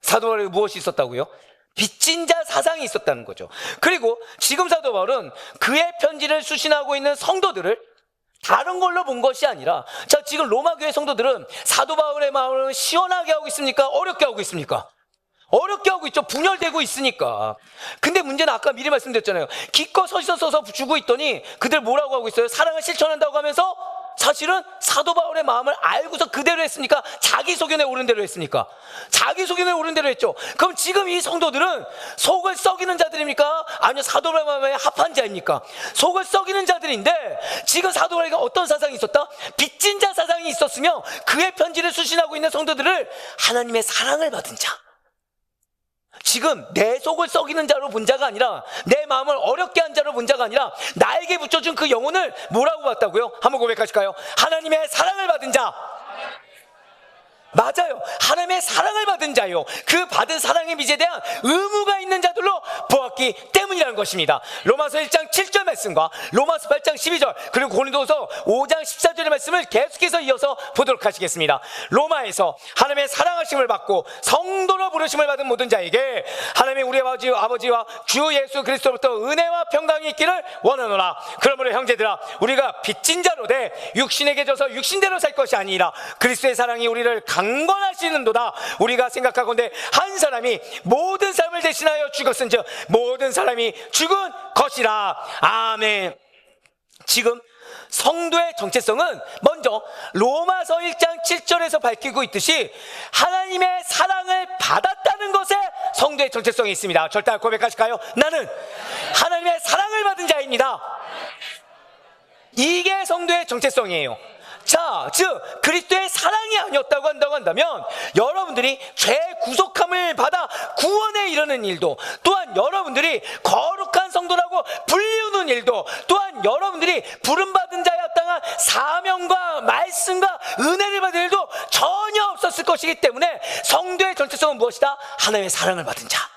사도 바울에게 무엇이 있었다고요? 빚진 자 사상이 있었다는 거죠. 그리고 지금 사도 바울은 그의 편지를 수신하고 있는 성도들을 다른 걸로 본 것이 아니라, 자, 지금 로마 교회 성도들은 사도 바울의 마음을 시원하게 하고 있습니까? 어렵게 하고 있습니까? 어렵게 하고 있죠. 분열되고 있으니까. 근데 문제는 아까 미리 말씀드렸잖아요. 기껏 서서 주고 있더니 그들 뭐라고 하고 있어요? 사랑을 실천한다고 하면서 사실은 사도 바울의 마음을 알고서 그대로 했습니까? 자기 소견에 오른 대로 했습니까? 자기 소견에 오른 대로 했죠. 그럼 지금 이 성도들은 속을 썩이는 자들입니까? 아니면 사도 바울의 마음에 합한 자입니까? 속을 썩이는 자들인데, 지금 사도 바울에게 어떤 사상이 있었다? 빚진 자 사상이 있었으며, 그의 편지를 수신하고 있는 성도들을 하나님의 사랑을 받은 자, 지금 내 속을 썩이는 자로 본 자가 아니라, 내 마음을 어렵게 한 자로 본 자가 아니라, 나에게 붙여준 그 영혼을 뭐라고 봤다고요? 한번 고백하실까요? 하나님의 사랑을 받은 자. 맞아요. 하나님의 사랑을 받은 자요. 그 받은 사랑의 빚에 대한 의무가 있는 자들로 보았기 때문이라는 것입니다. 로마서 1장 7절 말씀과 로마서 8장 12절, 그리고 고린도서 5장 14절의 말씀을 계속해서 이어서 보도록 하시겠습니다. 로마에서 하나님의 사랑하심을 받고 성도로 부르심을 받은 모든 자에게 하나님의 우리 아버지와 주 예수 그리스도로부터 은혜와 평강이 있기를 원하노라. 그러므로 형제들아, 우리가 빚진 자로 돼 육신에게 져서 육신대로 살 것이 아니라 그리스도의 사랑이 우리를 강건하시는도다. 우리가 생각하건대 한 사람이 모든 사람을 대신하여 죽었은즉 모든 사람이 죽은 것이라. 아멘. 지금 성도의 정체성은 먼저 로마서 1장 7절에서 밝히고 있듯이 하나님의 사랑을 받았다는 것에 성도의 정체성이 있습니다. 절대 고백하실까요? 나는 하나님의 사랑을 받은 자입니다. 이게 성도의 정체성이에요. 자, 즉 그리스도의 사랑이 아니었다고 한다면 여러분들이 죄 구속함을 받아 구원에 이르는 일도, 또한 여러분들이 거룩한 성도라고 불리우는 일도, 또한 여러분들이 부름받은 자에 합당한 사명과 말씀과 은혜를 받을 일도 전혀 없었을 것이기 때문에 성도의 정체성은 무엇이다? 하나님의 사랑을 받은 자.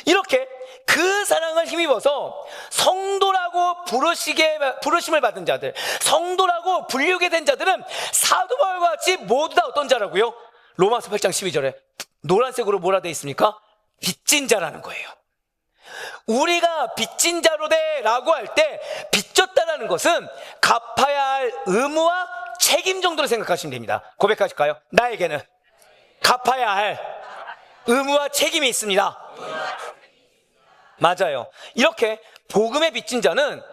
이렇게 그 사랑을 힘입어서 성도라고 부르심을 받은 자들, 성도라고 불리우게 된 자들은 사도 바울과 같이 모두 다 어떤 자라고요? 로마서 8장 12절에 노란색으로 뭐라 되어 있습니까? 빚진 자라는 거예요. 우리가 빚진 자로되라고 할 때 빚졌다라는 것은 갚아야 할 의무와 책임 정도로 생각하시면 됩니다. 고백하실까요? 나에게는 갚아야 할 의무와 책임이 있습니다. 맞아요. 이렇게 복음에 빚진 자는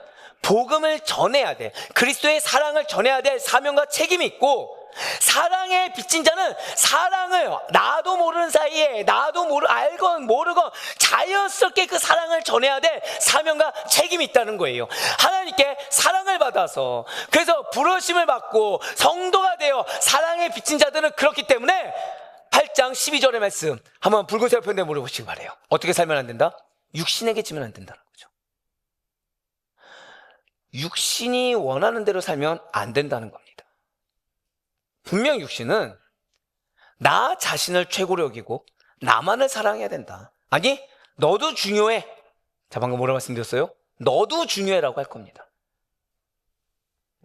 복음을 전해야 돼. 그리스도의 사랑을 전해야 될 사명과 책임이 있고, 사랑에 빚진 자는 사랑을 나도 모르는 사이에 알건 모르건 자연스럽게 그 사랑을 전해야 될 사명과 책임이 있다는 거예요. 하나님께 사랑을 받아서, 그래서 부르심을 받고 성도가 되어 사랑에 빚진 자들은 그렇기 때문에 8장 12절의 말씀 한번 붉은색 편에 물어보시기 바래요. 어떻게 살면 안 된다? 육신에게 지면 안 된다는 거죠. 육신이 원하는 대로 살면 안 된다는 겁니다. 분명 육신은 나 자신을 최고로 여기고 나만을 사랑해야 된다. 아니, 너도 중요해. 자, 방금 뭐라 말씀드렸어요? 너도 중요해라고 할 겁니다.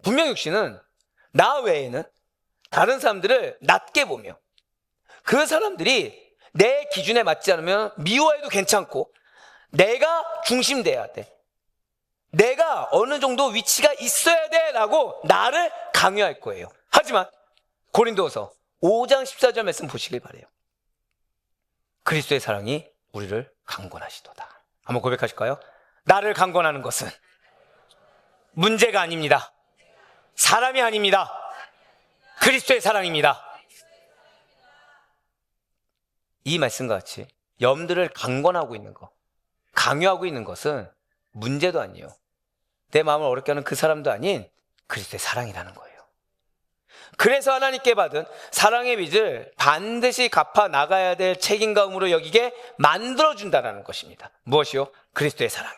분명 육신은 나 외에는 다른 사람들을 낮게 보며, 그 사람들이 내 기준에 맞지 않으면 미워해도 괜찮고, 내가 중심돼야 돼, 내가 어느 정도 위치가 있어야 돼 라고 나를 강요할 거예요. 하지만 고린도서 5장 14절 말씀 보시길 바래요. 그리스도의 사랑이 우리를 강권하시도다. 한번 고백하실까요? 나를 강권하는 것은 문제가 아닙니다. 사람이 아닙니다. 그리스도의 사랑입니다. 이 말씀과 같이 여러분들을 강권하고 있는 것, 강요하고 있는 것은 문제도 아니에요. 내 마음을 어렵게 하는 그 사람도 아닌 그리스도의 사랑이라는 거예요. 그래서 하나님께 받은 사랑의 빚을 반드시 갚아 나가야 될 책임감으로 여기게 만들어준다는 것입니다. 무엇이요? 그리스도의 사랑이.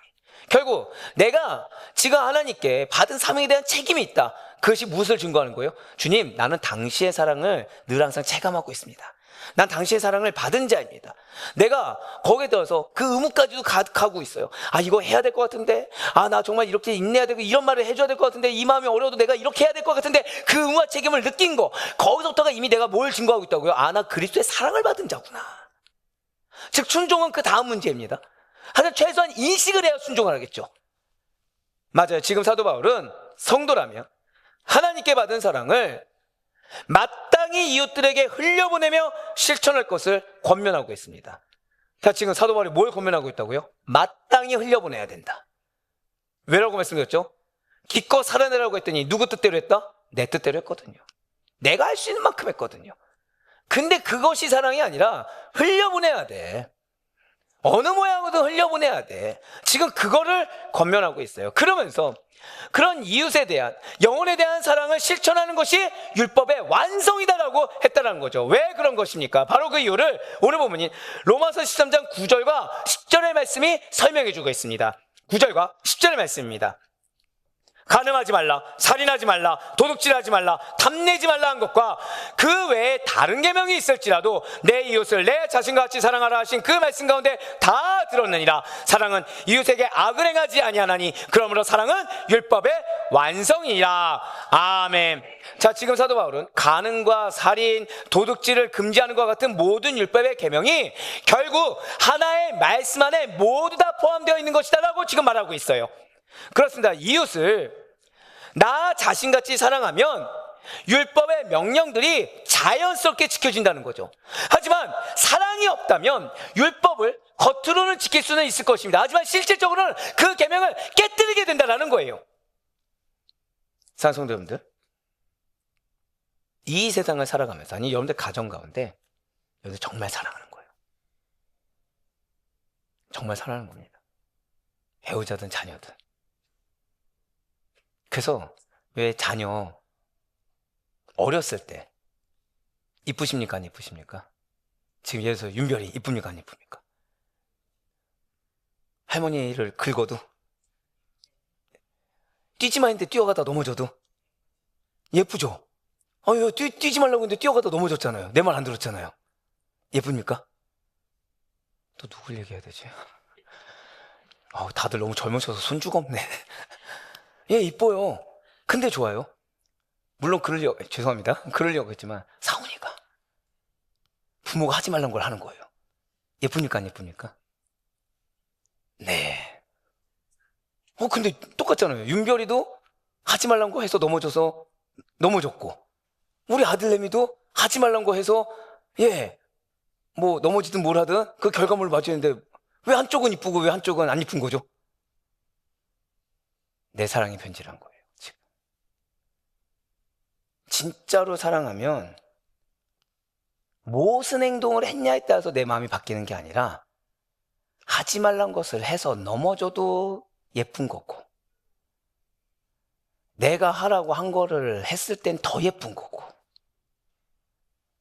결국 내가 지금 하나님께 받은 사명에 대한 책임이 있다. 그것이 무엇을 증거하는 거예요? 주님, 나는 당시의 사랑을 늘 항상 체감하고 있습니다. 난 당시의 사랑을 받은 자입니다. 내가 거기에 들어서 그 의무까지도 가득하고 있어요. 아, 이거 해야 될 것 같은데, 아, 나 정말 이렇게 인내해야 되고 이런 말을 해줘야 될 것 같은데, 이 마음이 어려워도 내가 이렇게 해야 될 것 같은데, 그 의무와 책임을 느낀 거, 거기서부터가 이미 내가 뭘 증거하고 있다고요? 아, 나 그리스도의 사랑을 받은 자구나. 즉 순종은 그 다음 문제입니다. 하여튼 최소한 인식을 해야 순종을 하겠죠. 맞아요. 지금 사도 바울은 성도라면 하나님께 받은 사랑을 마땅히 이웃들에게 흘려보내며 실천할 것을 권면하고 있습니다. 자, 지금 사도 바울이 뭘 권면하고 있다고요? 마땅히 흘려보내야 된다. 왜라고 말씀드렸죠? 기껏 살아내라고 했더니 누구 뜻대로 했다? 내 뜻대로 했거든요. 내가 할 수 있는 만큼 했거든요. 근데 그것이 사랑이 아니라 흘려보내야 돼. 어느 모양으로든 흘려보내야 돼. 지금 그거를 권면하고 있어요. 그러면서 그런 이웃에 대한, 영혼에 대한 사랑을 실천하는 것이 율법의 완성이다라고 했다는 거죠. 왜 그런 것입니까? 바로 그 이유를 오늘 보면 로마서 13장 9절과 10절의 말씀이 설명해 주고 있습니다. 9절과 10절의 말씀입니다. 간음하지 말라, 살인하지 말라, 도둑질하지 말라, 탐내지 말라 한 것과 그 외에 다른 계명이 있을지라도 내 이웃을 내 자신과 같이 사랑하라 하신 그 말씀 가운데 다 들었느니라. 사랑은 이웃에게 악을 행하지 아니하나니 그러므로 사랑은 율법의 완성이라. 아멘. 자, 지금 사도 바울은 간음과 살인, 도둑질을 금지하는 것과 같은 모든 율법의 계명이 결국 하나의 말씀 안에 모두 다 포함되어 있는 것이다라고 지금 말하고 있어요. 그렇습니다. 이웃을 나 자신같이 사랑하면 율법의 명령들이 자연스럽게 지켜진다는 거죠. 하지만 사랑이 없다면 율법을 겉으로는 지킬 수는 있을 것입니다. 하지만 실질적으로는 그 계명을 깨뜨리게 된다는 거예요. 사랑하는 성도 여러분들, 이 세상을 살아가면서, 아니 여러분들 가정 가운데 여러분들 정말 사랑하는 거예요. 정말 사랑하는 겁니다. 배우자든 자녀든. 그래서 왜 자녀 어렸을 때 이쁘십니까 안 이쁘십니까? 지금 예를 들어서 윤별이 이쁩니까 안 이쁩니까? 할머니를 긁어도, 뛰지마 했는데 뛰어가다 넘어져도 예쁘죠? 아유, 뛰지 말라고 했는데 뛰어가다 넘어졌잖아요. 내 말 안 들었잖아요. 예쁩니까? 또 누굴 얘기해야 되지? 다들 너무 젊으셔서 손주가 없네. 예, 이뻐요. 근데 좋아요. 물론 죄송합니다. 그러려고 했지만 사오니까 부모가 하지 말란 걸 하는 거예요. 예쁩니까 안 예쁩니까? 네. 근데 똑같잖아요. 윤별이도 하지 말란 거 해서 넘어졌고, 우리 아들내미도 하지 말란 거 해서, 뭐 넘어지든 뭘 하든 그 결과물을 맞이했는데 왜 한쪽은 이쁘고 왜 한쪽은 안 이쁜 거죠? 내 사랑이 변질한 거예요, 지금. 진짜로 사랑하면 무슨 행동을 했냐에 따라서 내 마음이 바뀌는 게 아니라, 하지 말란 것을 해서 넘어져도 예쁜 거고, 내가 하라고 한 거를 했을 땐 더 예쁜 거고.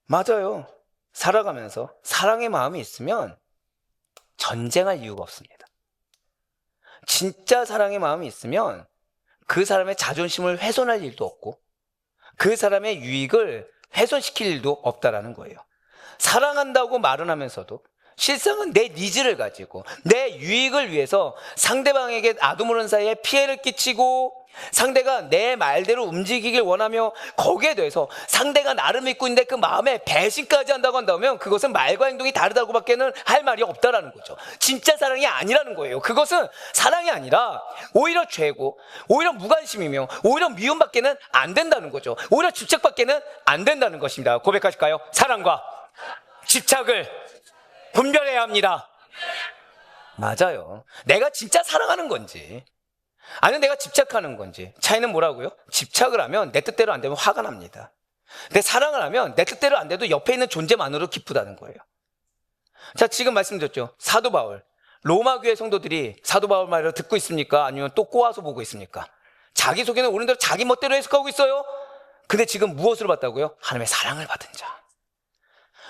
맞아요. 살아가면서 사랑의 마음이 있으면 전쟁할 이유가 없습니다. 진짜 사랑의 마음이 있으면 그 사람의 자존심을 훼손할 일도 없고, 그 사람의 유익을 훼손시킬 일도 없다라는 거예요. 사랑한다고 말은 하면서도 실상은 내 니즈를 가지고 내 유익을 위해서 상대방에게 나도 모르는 사이에 피해를 끼치고, 상대가 내 말대로 움직이길 원하며 거기에 대해서 상대가 나를 믿고 있는데 그 마음에 배신까지 한다고 한다면 그것은 말과 행동이 다르다고밖에는 할 말이 없다라는 거죠. 진짜 사랑이 아니라는 거예요. 그것은 사랑이 아니라 오히려 죄고, 오히려 무관심이며, 오히려 미움밖에는 안 된다는 거죠. 오히려 집착밖에는 안 된다는 것입니다. 고백하실까요? 사랑과 집착을 분별해야 합니다. 맞아요. 내가 진짜 사랑하는 건지, 아니면 내가 집착하는 건지. 차이는 뭐라고요? 집착을 하면 내 뜻대로 안 되면 화가 납니다. 근데 사랑을 하면 내 뜻대로 안 돼도 옆에 있는 존재만으로 기쁘다는 거예요. 자, 지금 말씀드렸죠. 사도 바울. 로마 교회 성도들이 사도 바울 말을 듣고 있습니까? 아니면 또 꼬아서 보고 있습니까? 자기속에는 옳은 대로 자기 멋대로 해석하고 있어요. 근데 지금 무엇으로 받다고요? 하나님의 사랑을 받은 자.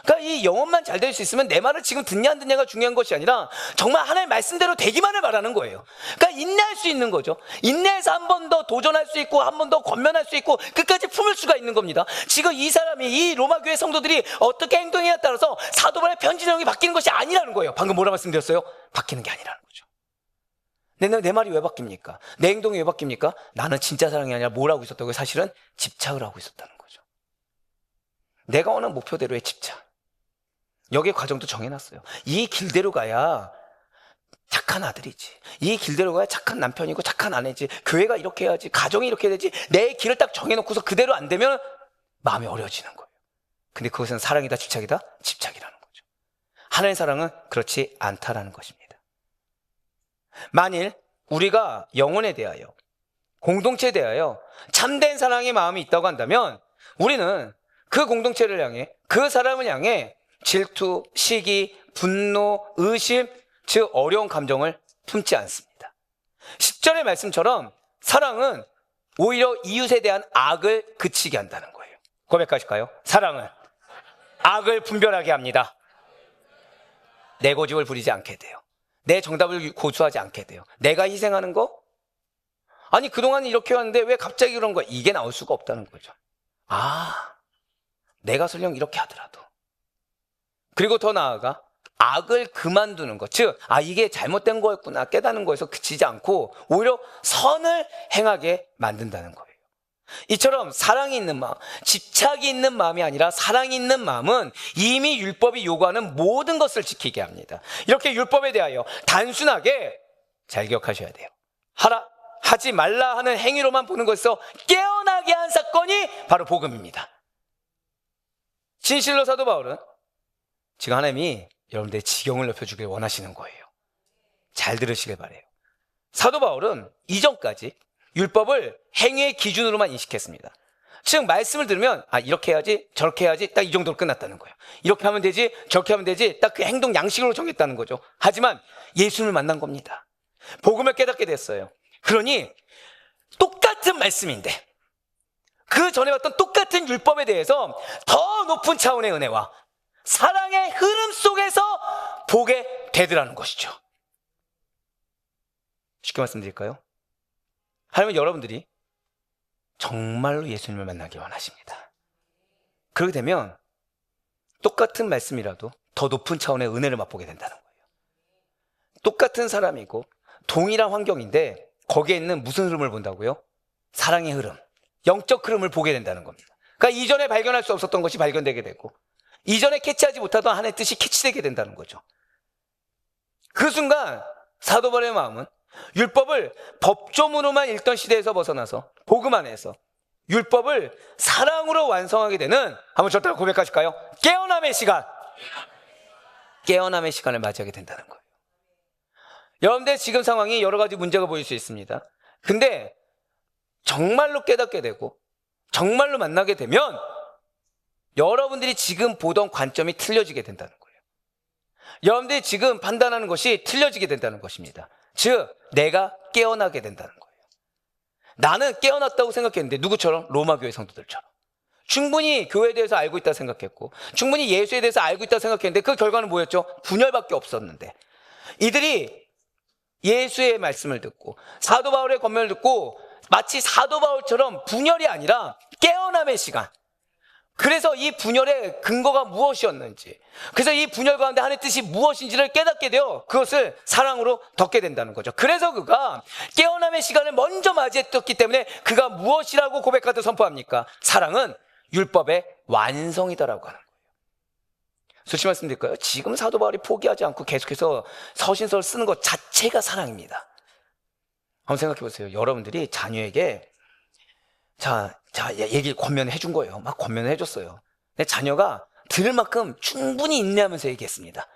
그러니까 이 영혼만 잘 될 수 있으면 내 말을 지금 듣냐 안 듣냐가 중요한 것이 아니라 정말 하나님의 말씀대로 되기만을 바라는 거예요. 그러니까 인내할 수 있는 거죠. 인내해서 한 번 더 도전할 수 있고, 한 번 더 권면할 수 있고, 끝까지 품을 수가 있는 겁니다. 지금 이 사람이, 이 로마 교회 성도들이 어떻게 행동에 따라서 사도 바울의 편지 내용이 바뀌는 것이 아니라는 거예요. 방금 뭐라 말씀드렸어요? 바뀌는 게 아니라는 거죠. 내 말이 왜 바뀝니까? 내 행동이 왜 바뀝니까? 나는 진짜 사랑이 아니라 뭘 하고 있었다고요? 사실은 집착을 하고 있었다는 거죠. 내가 원하는 목표대로의 집착. 여기에 과정도 정해놨어요. 이 길대로 가야 착한 아들이지, 이 길대로 가야 착한 남편이고 착한 아내지, 교회가 이렇게 해야지, 가정이 이렇게 해야지. 내 길을 딱 정해놓고서 그대로 안 되면 마음이 어려워지는 거예요. 근데 그것은 사랑이다 집착이다? 집착이라는 거죠. 하나님의 사랑은 그렇지 않다라는 것입니다. 만일 우리가 영혼에 대하여, 공동체에 대하여 참된 사랑의 마음이 있다고 한다면 우리는 그 공동체를 향해, 그 사람을 향해 질투, 시기, 분노, 의심, 즉 어려운 감정을 품지 않습니다. 10절의 말씀처럼 사랑은 오히려 이웃에 대한 악을 그치게 한다는 거예요. 고백하실까요? 사랑은 악을 분별하게 합니다. 내 고집을 부리지 않게 돼요. 내 정답을 고수하지 않게 돼요. 내가 희생하는 거? 아니 그동안 이렇게 왔는데 왜 갑자기 그런 거야? 이게 나올 수가 없다는 거죠. 내가 설령 이렇게 하더라도, 그리고 더 나아가 악을 그만두는 것, 즉 이게 잘못된 거였구나 깨닫는 거에서 그치지 않고 오히려 선을 행하게 만든다는 거예요. 이처럼 사랑이 있는 마음, 집착이 있는 마음이 아니라 사랑이 있는 마음은 이미 율법이 요구하는 모든 것을 지키게 합니다. 이렇게 율법에 대하여 단순하게 잘 기억하셔야 돼요. 하지 말라 하는 행위로만 보는 것에서 깨어나게 한 사건이 바로 복음입니다. 진실로 사도 바울은 지금 하나님이 여러분들의 지경을 높여주길 원하시는 거예요. 잘 들으시길 바라요. 사도 바울은 이전까지 율법을 행위의 기준으로만 인식했습니다. 즉 말씀을 들으면 이렇게 해야지 저렇게 해야지 딱 이 정도로 끝났다는 거예요. 이렇게 하면 되지 저렇게 하면 되지 딱 그 행동 양식으로 정했다는 거죠. 하지만 예수님을 만난 겁니다. 복음을 깨닫게 됐어요. 그러니 똑같은 말씀인데 그 전에 봤던 똑같은 율법에 대해서 더 높은 차원의 은혜와 사랑의 흐름 속에서 보게 되더라는 것이죠. 쉽게 말씀드릴까요? 하나님은 여러분들이 정말로 예수님을 만나기 원하십니다. 그렇게 되면 똑같은 말씀이라도 더 높은 차원의 은혜를 맛보게 된다는 거예요. 똑같은 사람이고 동일한 환경인데 거기에 있는 무슨 흐름을 본다고요? 사랑의 흐름, 영적 흐름을 보게 된다는 겁니다. 그러니까 이전에 발견할 수 없었던 것이 발견되게 되고 이전에 캐치하지 못하던 하나님의 뜻이 캐치되게 된다는 거죠. 그 순간 사도 바울의 마음은 율법을 법조문으로만 읽던 시대에서 벗어나서 복음 안에서 율법을 사랑으로 완성하게 되는, 한번 저 따라 고백하실까요? 깨어남의 시간, 깨어남의 시간을 맞이하게 된다는 거예요. 여러분들 지금 상황이 여러 가지 문제가 보일 수 있습니다. 근데 정말로 깨닫게 되고 정말로 만나게 되면 여러분들이 지금 보던 관점이 틀려지게 된다는 거예요. 여러분들이 지금 판단하는 것이 틀려지게 된다는 것입니다. 즉 내가 깨어나게 된다는 거예요. 나는 깨어났다고 생각했는데 누구처럼? 로마 교회 성도들처럼 충분히 교회에 대해서 알고 있다 생각했고 충분히 예수에 대해서 알고 있다 생각했는데 그 결과는 뭐였죠? 분열밖에 없었는데 이들이 예수의 말씀을 듣고 사도 바울의 권면을 듣고 마치 사도 바울처럼 분열이 아니라 깨어남의 시간, 그래서 이 분열의 근거가 무엇이었는지, 그래서 이 분열 가운데 하나님의 뜻이 무엇인지를 깨닫게 되어 그것을 사랑으로 덮게 된다는 거죠. 그래서 그가 깨어남의 시간을 먼저 맞이했기 때문에 그가 무엇이라고 고백하듯 선포합니까? 사랑은 율법의 완성이다라고 하는 거예요. 솔직히 말씀드릴까요? 지금 사도 바울이 포기하지 않고 계속해서 서신서를 쓰는 것 자체가 사랑입니다. 한번 생각해 보세요. 여러분들이 자녀에게 얘기 권면해 준 거예요. 막 권면을 해줬어요. 내 자녀가 들을 만큼 충분히 인내하면서 얘기했습니다.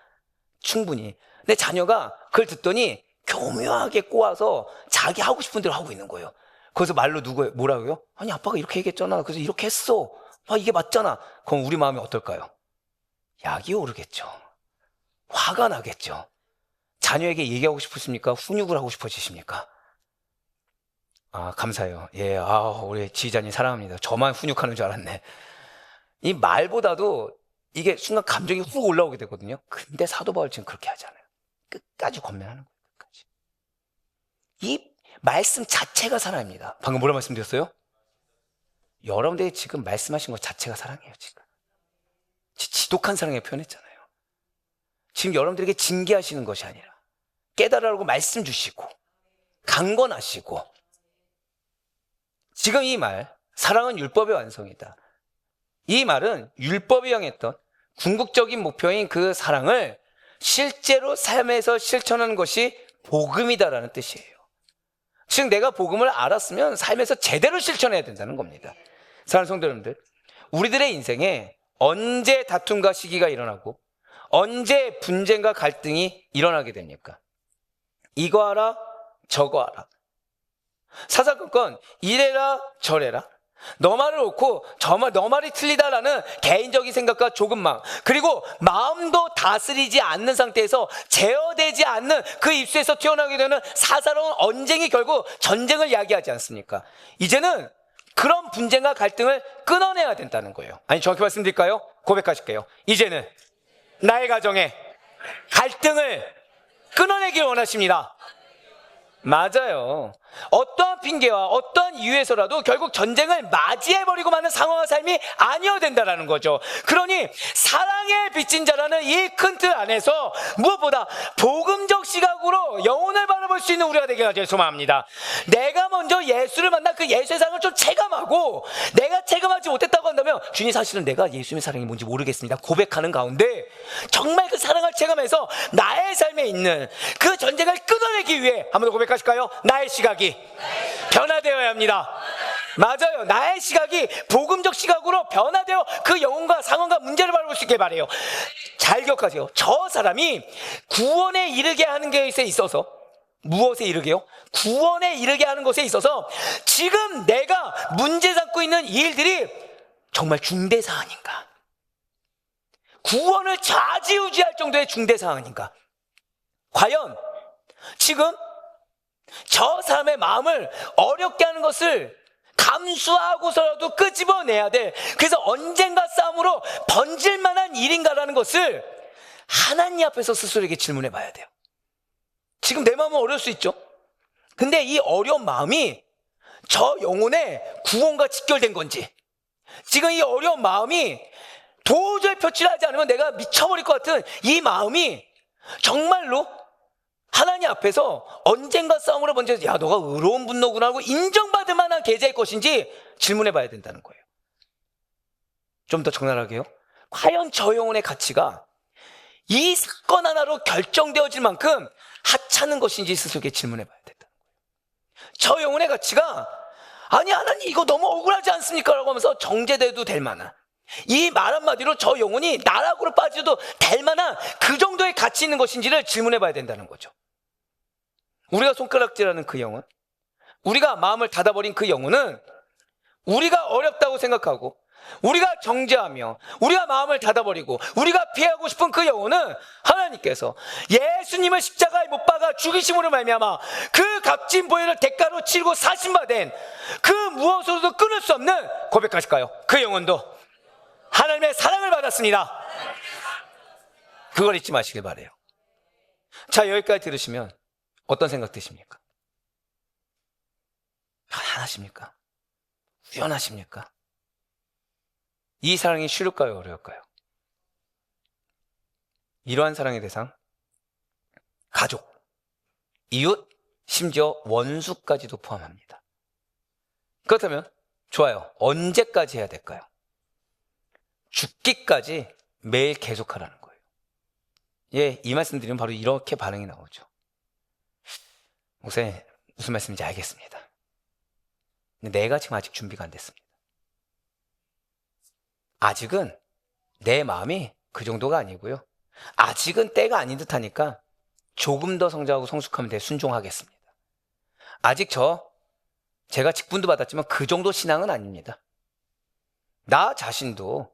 충분히. 내 자녀가 그걸 듣더니 교묘하게 꼬아서 자기 하고 싶은 대로 하고 있는 거예요. 거기서 말로 뭐라고요? 아니 아빠가 이렇게 얘기했잖아. 그래서 이렇게 했어. 이게 맞잖아. 그럼 우리 마음이 어떨까요? 약이 오르겠죠. 화가 나겠죠. 자녀에게 얘기하고 싶으십니까? 훈육을 하고 싶어지십니까? 감사해요. 예, 우리 지휘자님 사랑합니다. 저만 훈육하는 줄 알았네. 이 말보다도 이게 순간 감정이 훅 올라오게 되거든요. 근데 사도 바울 지금 그렇게 하지 않아요. 끝까지 권면하는 거예요. 끝까지. 이 말씀 자체가 사랑입니다. 방금 뭐라 말씀드렸어요? 여러분들이 지금 말씀하신 것 자체가 사랑이에요. 지금 지독한 사랑을 표현했잖아요. 지금 여러분들에게 징계하시는 것이 아니라 깨달으라고 말씀 주시고 강권하시고, 지금 이 말, 사랑은 율법의 완성이다. 이 말은 율법이 향했던 궁극적인 목표인 그 사랑을 실제로 삶에서 실천하는 것이 복음이다라는 뜻이에요. 즉 내가 복음을 알았으면 삶에서 제대로 실천해야 된다는 겁니다. 사랑하는 성도 여러분들, 우리들의 인생에 언제 다툼과 시기가 일어나고 언제 분쟁과 갈등이 일어나게 됩니까? 이거 하라 저거 하라, 사사건건 이래라 저래라, 너 말을 옳고 너 말이 틀리다라는 개인적인 생각과 조급망, 그리고 마음도 다스리지 않는 상태에서 제어되지 않는 그 입술에서 튀어나오게 되는 사사로운 언쟁이 결국 전쟁을 야기하지 않습니까? 이제는 그런 분쟁과 갈등을 끊어내야 된다는 거예요. 아니 정확히 말씀드릴까요? 고백하실게요. 이제는 나의 가정에 갈등을 끊어내길 원하십니다. 맞아요. 어떠한 핑계와 어떠한 이유에서라도 결국 전쟁을 맞이해버리고 마는 상황과 삶이 아니어야 된다는 거죠. 그러니 사랑에 빚진 자라는 이 큰 틀 안에서 무엇보다 복음적 시각으로 영혼을 바라볼 수 있는 우리가 되게 하길 소망합니다. 내가 먼저 예수를 만나 그 예수의 사랑을 좀 체감하고, 내가 체감하지 못했다고 한다면 주님 사실은 내가 예수님의 사랑이 뭔지 모르겠습니다 고백하는 가운데 정말 그 사랑을 체감해서 나의 삶에 있는 그 전쟁을 끊어내기 위해 한 번 더 고백하실까요? 나의 시각이 변화되어야 합니다. 맞아요. 나의 시각이 복음적 시각으로 변화되어 그 영혼과 상황과 문제를 바라볼 수 있게 바래요. 잘 기억하세요. 저 사람이 구원에 이르게 하는 것에 있어서 무엇에 이르게요? 구원에 이르게 하는 것에 있어서 지금 내가 문제 삼고 있는 이 일들이 정말 중대 사안인가? 구원을 좌지우지할 정도의 중대 사안인가? 과연 지금 저 사람의 마음을 어렵게 하는 것을 감수하고서라도 끄집어내야 돼. 그래서 언젠가 싸움으로 번질 만한 일인가라는 것을 하나님 앞에서 스스로에게 질문해 봐야 돼요. 지금 내 마음은 어려울 수 있죠. 근데 이 어려운 마음이 저 영혼의 구원과 직결된 건지, 지금 이 어려운 마음이 도저히 표출하지 않으면 내가 미쳐버릴 것 같은 이 마음이 정말로 하나님 앞에서 언젠가 싸움으로 번져서 야 너가 의로운 분노구나 하고 인정받을 만한 계좌일 것인지 질문해 봐야 된다는 거예요. 좀 더 적나라하게요. 과연 저 영혼의 가치가 이 사건 하나로 결정되어질 만큼 하찮은 것인지 스스로에게 질문해 봐야 된다는 거예요. 저 영혼의 가치가 아니 하나님 이거 너무 억울하지 않습니까? 라고 하면서 정죄돼도 될 만한, 이 말 한마디로 저 영혼이 나락으로 빠져도 될 만한 그 정도의 가치 있는 것인지를 질문해 봐야 된다는 거죠. 우리가 손가락질하는 그 영혼, 우리가 마음을 닫아버린 그 영혼은 우리가 어렵다고 생각하고 우리가 정죄하며 우리가 마음을 닫아버리고 우리가 피하고 싶은 그 영혼은 하나님께서 예수님을 십자가에 못 박아 죽이심으로 말미암아 그 값진 보혈을 대가로 치르고 사심받은 그 무엇으로도 끊을 수 없는 고백하실까요? 그 영혼도 하나님의 사랑을 받았습니다. 그걸 잊지 마시길 바라요. 자, 여기까지 들으시면 어떤 생각 드십니까? 편안하십니까? 후련하십니까? 이 사랑이 쉬울까요? 어려울까요? 이러한 사랑의 대상, 가족, 이웃, 심지어 원수까지도 포함합니다. 그렇다면 좋아요. 언제까지 해야 될까요? 죽기까지 매일 계속하라는 거예요. 예, 이 말씀 드리면 바로 이렇게 반응이 나오죠. 목사님, 무슨 말씀인지 알겠습니다. 근데 내가 지금 아직 준비가 안 됐습니다. 아직은 내 마음이 그 정도가 아니고요. 아직은 때가 아닌 듯 하니까 조금 더 성장하고 성숙하면 돼 순종하겠습니다. 아직 제가 직분도 받았지만 그 정도 신앙은 아닙니다. 나 자신도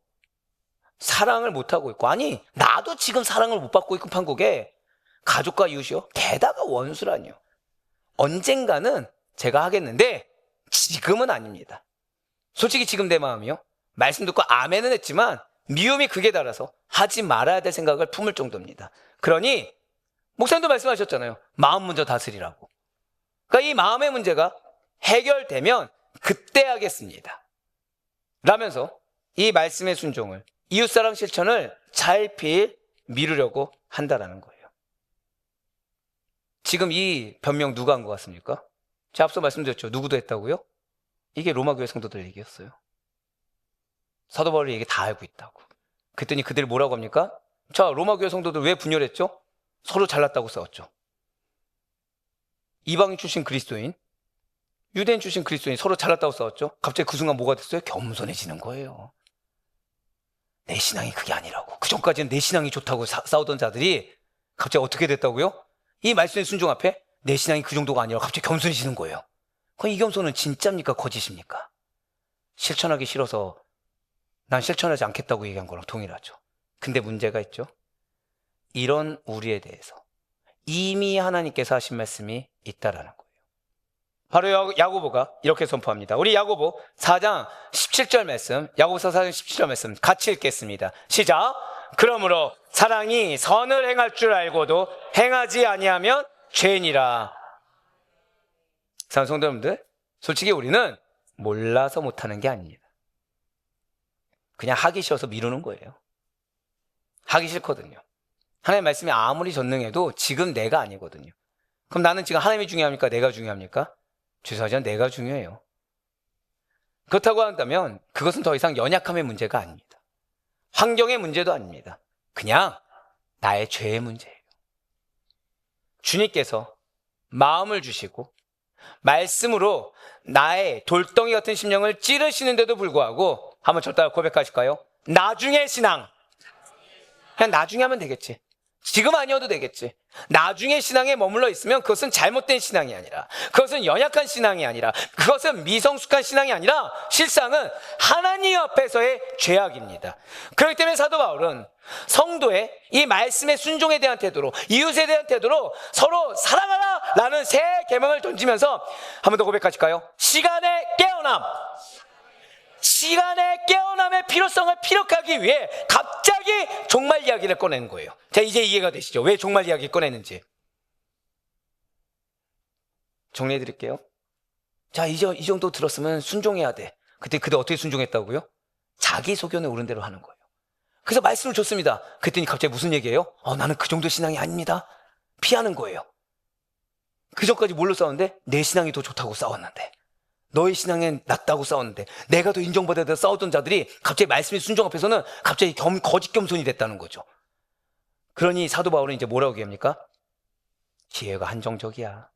사랑을 못하고 있고, 아니 나도 지금 사랑을 못 받고 있고 판국에 가족과 이웃이요? 게다가 원수라니요. 언젠가는 제가 하겠는데 지금은 아닙니다. 솔직히 지금 내 마음이요, 말씀 듣고 아멘은 했지만 미움이 극에 달아서 하지 말아야 될 생각을 품을 정도입니다. 그러니 목사님도 말씀하셨잖아요. 마음 먼저 다스리라고. 그러니까 이 마음의 문제가 해결되면 그때 하겠습니다 라면서 이 말씀의 순종을, 이웃사랑 실천을 잘필 미루려고 한다라는 거예요. 지금 이 변명 누가 한 것 같습니까? 제가 앞서 말씀드렸죠. 누구도 했다고요? 이게 로마교회 성도들 얘기였어요. 사도 바울이 얘기 다 알고 있다고. 그랬더니 그들이 뭐라고 합니까? 자, 로마교회 성도들 왜 분열했죠? 서로 잘났다고 싸웠죠. 이방인 출신 그리스도인, 유대인 출신 그리스도인 서로 잘났다고 싸웠죠. 갑자기 그 순간 뭐가 됐어요? 겸손해지는 거예요. 내 신앙이 그게 아니라고. 그 전까지는 내 신앙이 좋다고 싸우던 자들이 갑자기 어떻게 됐다고요? 이 말씀의 순종 앞에 내 신앙이 그 정도가 아니라 갑자기 겸손해지는 거예요. 그럼 이 겸손은 진짜입니까? 거짓입니까? 실천하기 싫어서 난 실천하지 않겠다고 얘기한 거랑 동일하죠. 근데 문제가 있죠. 이런 우리에 대해서 이미 하나님께서 하신 말씀이 있다라는 거예요. 바로 야고보가 이렇게 선포합니다. 우리 야고보 4장 17절 말씀, 야고보서 4장 17절 말씀 같이 읽겠습니다. 시작. 그러므로 사랑이 선을 행할 줄 알고도 행하지 아니하면 죄인이라. 사랑하는 성도 여러분들, 솔직히 우리는 몰라서 못하는 게 아닙니다. 그냥 하기 싫어서 미루는 거예요. 하기 싫거든요. 하나님의 말씀이 아무리 전능해도 지금 내가 아니거든요. 그럼 나는 지금 하나님이 중요합니까? 내가 중요합니까? 죄송하지만 내가 중요해요. 그렇다고 한다면 그것은 더 이상 연약함의 문제가 아닙니다. 환경의 문제도 아닙니다. 그냥 나의 죄의 문제예요. 주님께서 마음을 주시고 말씀으로 나의 돌덩이 같은 심령을 찌르시는데도 불구하고 한번 저 따라 고백하실까요? 나중에 신앙. 그냥 나중에 하면 되겠지. 지금 아니어도 되겠지. 나중에 신앙에 머물러 있으면 그것은 잘못된 신앙이 아니라, 그것은 연약한 신앙이 아니라, 그것은 미성숙한 신앙이 아니라 실상은 하나님 앞에서의 죄악입니다. 그렇기 때문에 사도 바울은 성도의 이 말씀의 순종에 대한 태도로, 이웃에 대한 태도로 서로 사랑하라 라는 새 계명을 던지면서 한 번 더 고백하실까요? 시간의 깨어남, 시간의 깨어남의 필요성을 피력하기 위해 갑자기 종말 이야기를 꺼내는 거예요. 자, 이제 이해가 되시죠? 왜 종말 이야기 꺼내는지. 정리해 드릴게요. 자, 이 정도 들었으면 순종해야 돼. 그때 어떻게 순종했다고요? 자기 소견에 오른 대로 하는 거예요. 그래서 말씀을 줬습니다. 그랬더니 갑자기 무슨 얘기예요? 나는 그 정도 신앙이 아닙니다. 피하는 거예요. 그 전까지 뭘로 싸웠는데? 내 신앙이 더 좋다고 싸웠는데, 너의 신앙엔 낫다고 싸웠는데, 내가 더 인정받아야 돼 싸웠던 자들이 갑자기 말씀의 순종 앞에서는 갑자기 거짓 겸손이 됐다는 거죠. 그러니 사도 바울은 이제 뭐라고 얘기합니까? 기회가 한정적이야.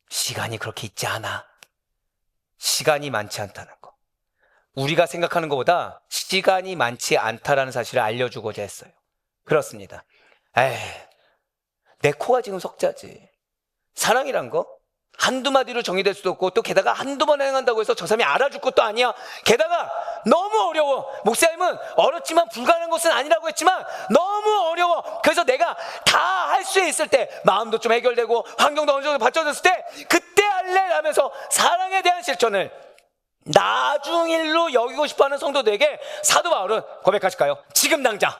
시간이 그렇게 있지 않아. 시간이 많지 않다는 거. 우리가 생각하는 것보다 시간이 많지 않다라는 사실을 알려주고자 했어요. 그렇습니다. 내 코가 지금 석자지. 사랑이란 거 한두 마디로 정의될 수도 없고, 또 게다가 한두 번 행한다고 해서 저 사람이 알아줄 것도 아니야. 게다가 너무 어려워. 목사님은 어렵지만 불가능한 것은 아니라고 했지만 너무 어려워. 그래서 내가 다 할 수 있을 때, 마음도 좀 해결되고 환경도 어느 정도 받쳐졌을 때 그때 할래 라면서 사랑에 대한 실천을 나중 일로 여기고 싶어하는 성도들에게 사도 바울은 고백하실까요? 지금 당장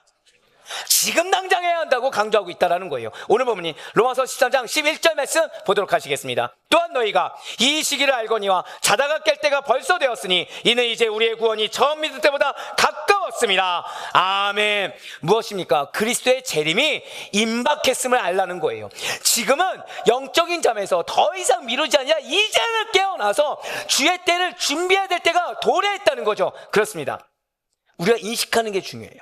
해야 한다고 강조하고 있다는 거예요. 오늘 본문이 로마서 13장 11절 말씀 보도록 하시겠습니다. 또한 너희가 이 시기를 알거니와 자다가 깰 때가 벌써 되었으니 이는 이제 우리의 구원이 처음 믿을 때보다 가까웠습니다. 아멘. 무엇입니까? 그리스도의 재림이 임박했음을 알라는 거예요. 지금은 영적인 잠에서 더 이상 미루지 아니라 이제는 깨어나서 주의 때를 준비해야 될 때가 도래했다는 거죠. 그렇습니다. 우리가 인식하는 게 중요해요.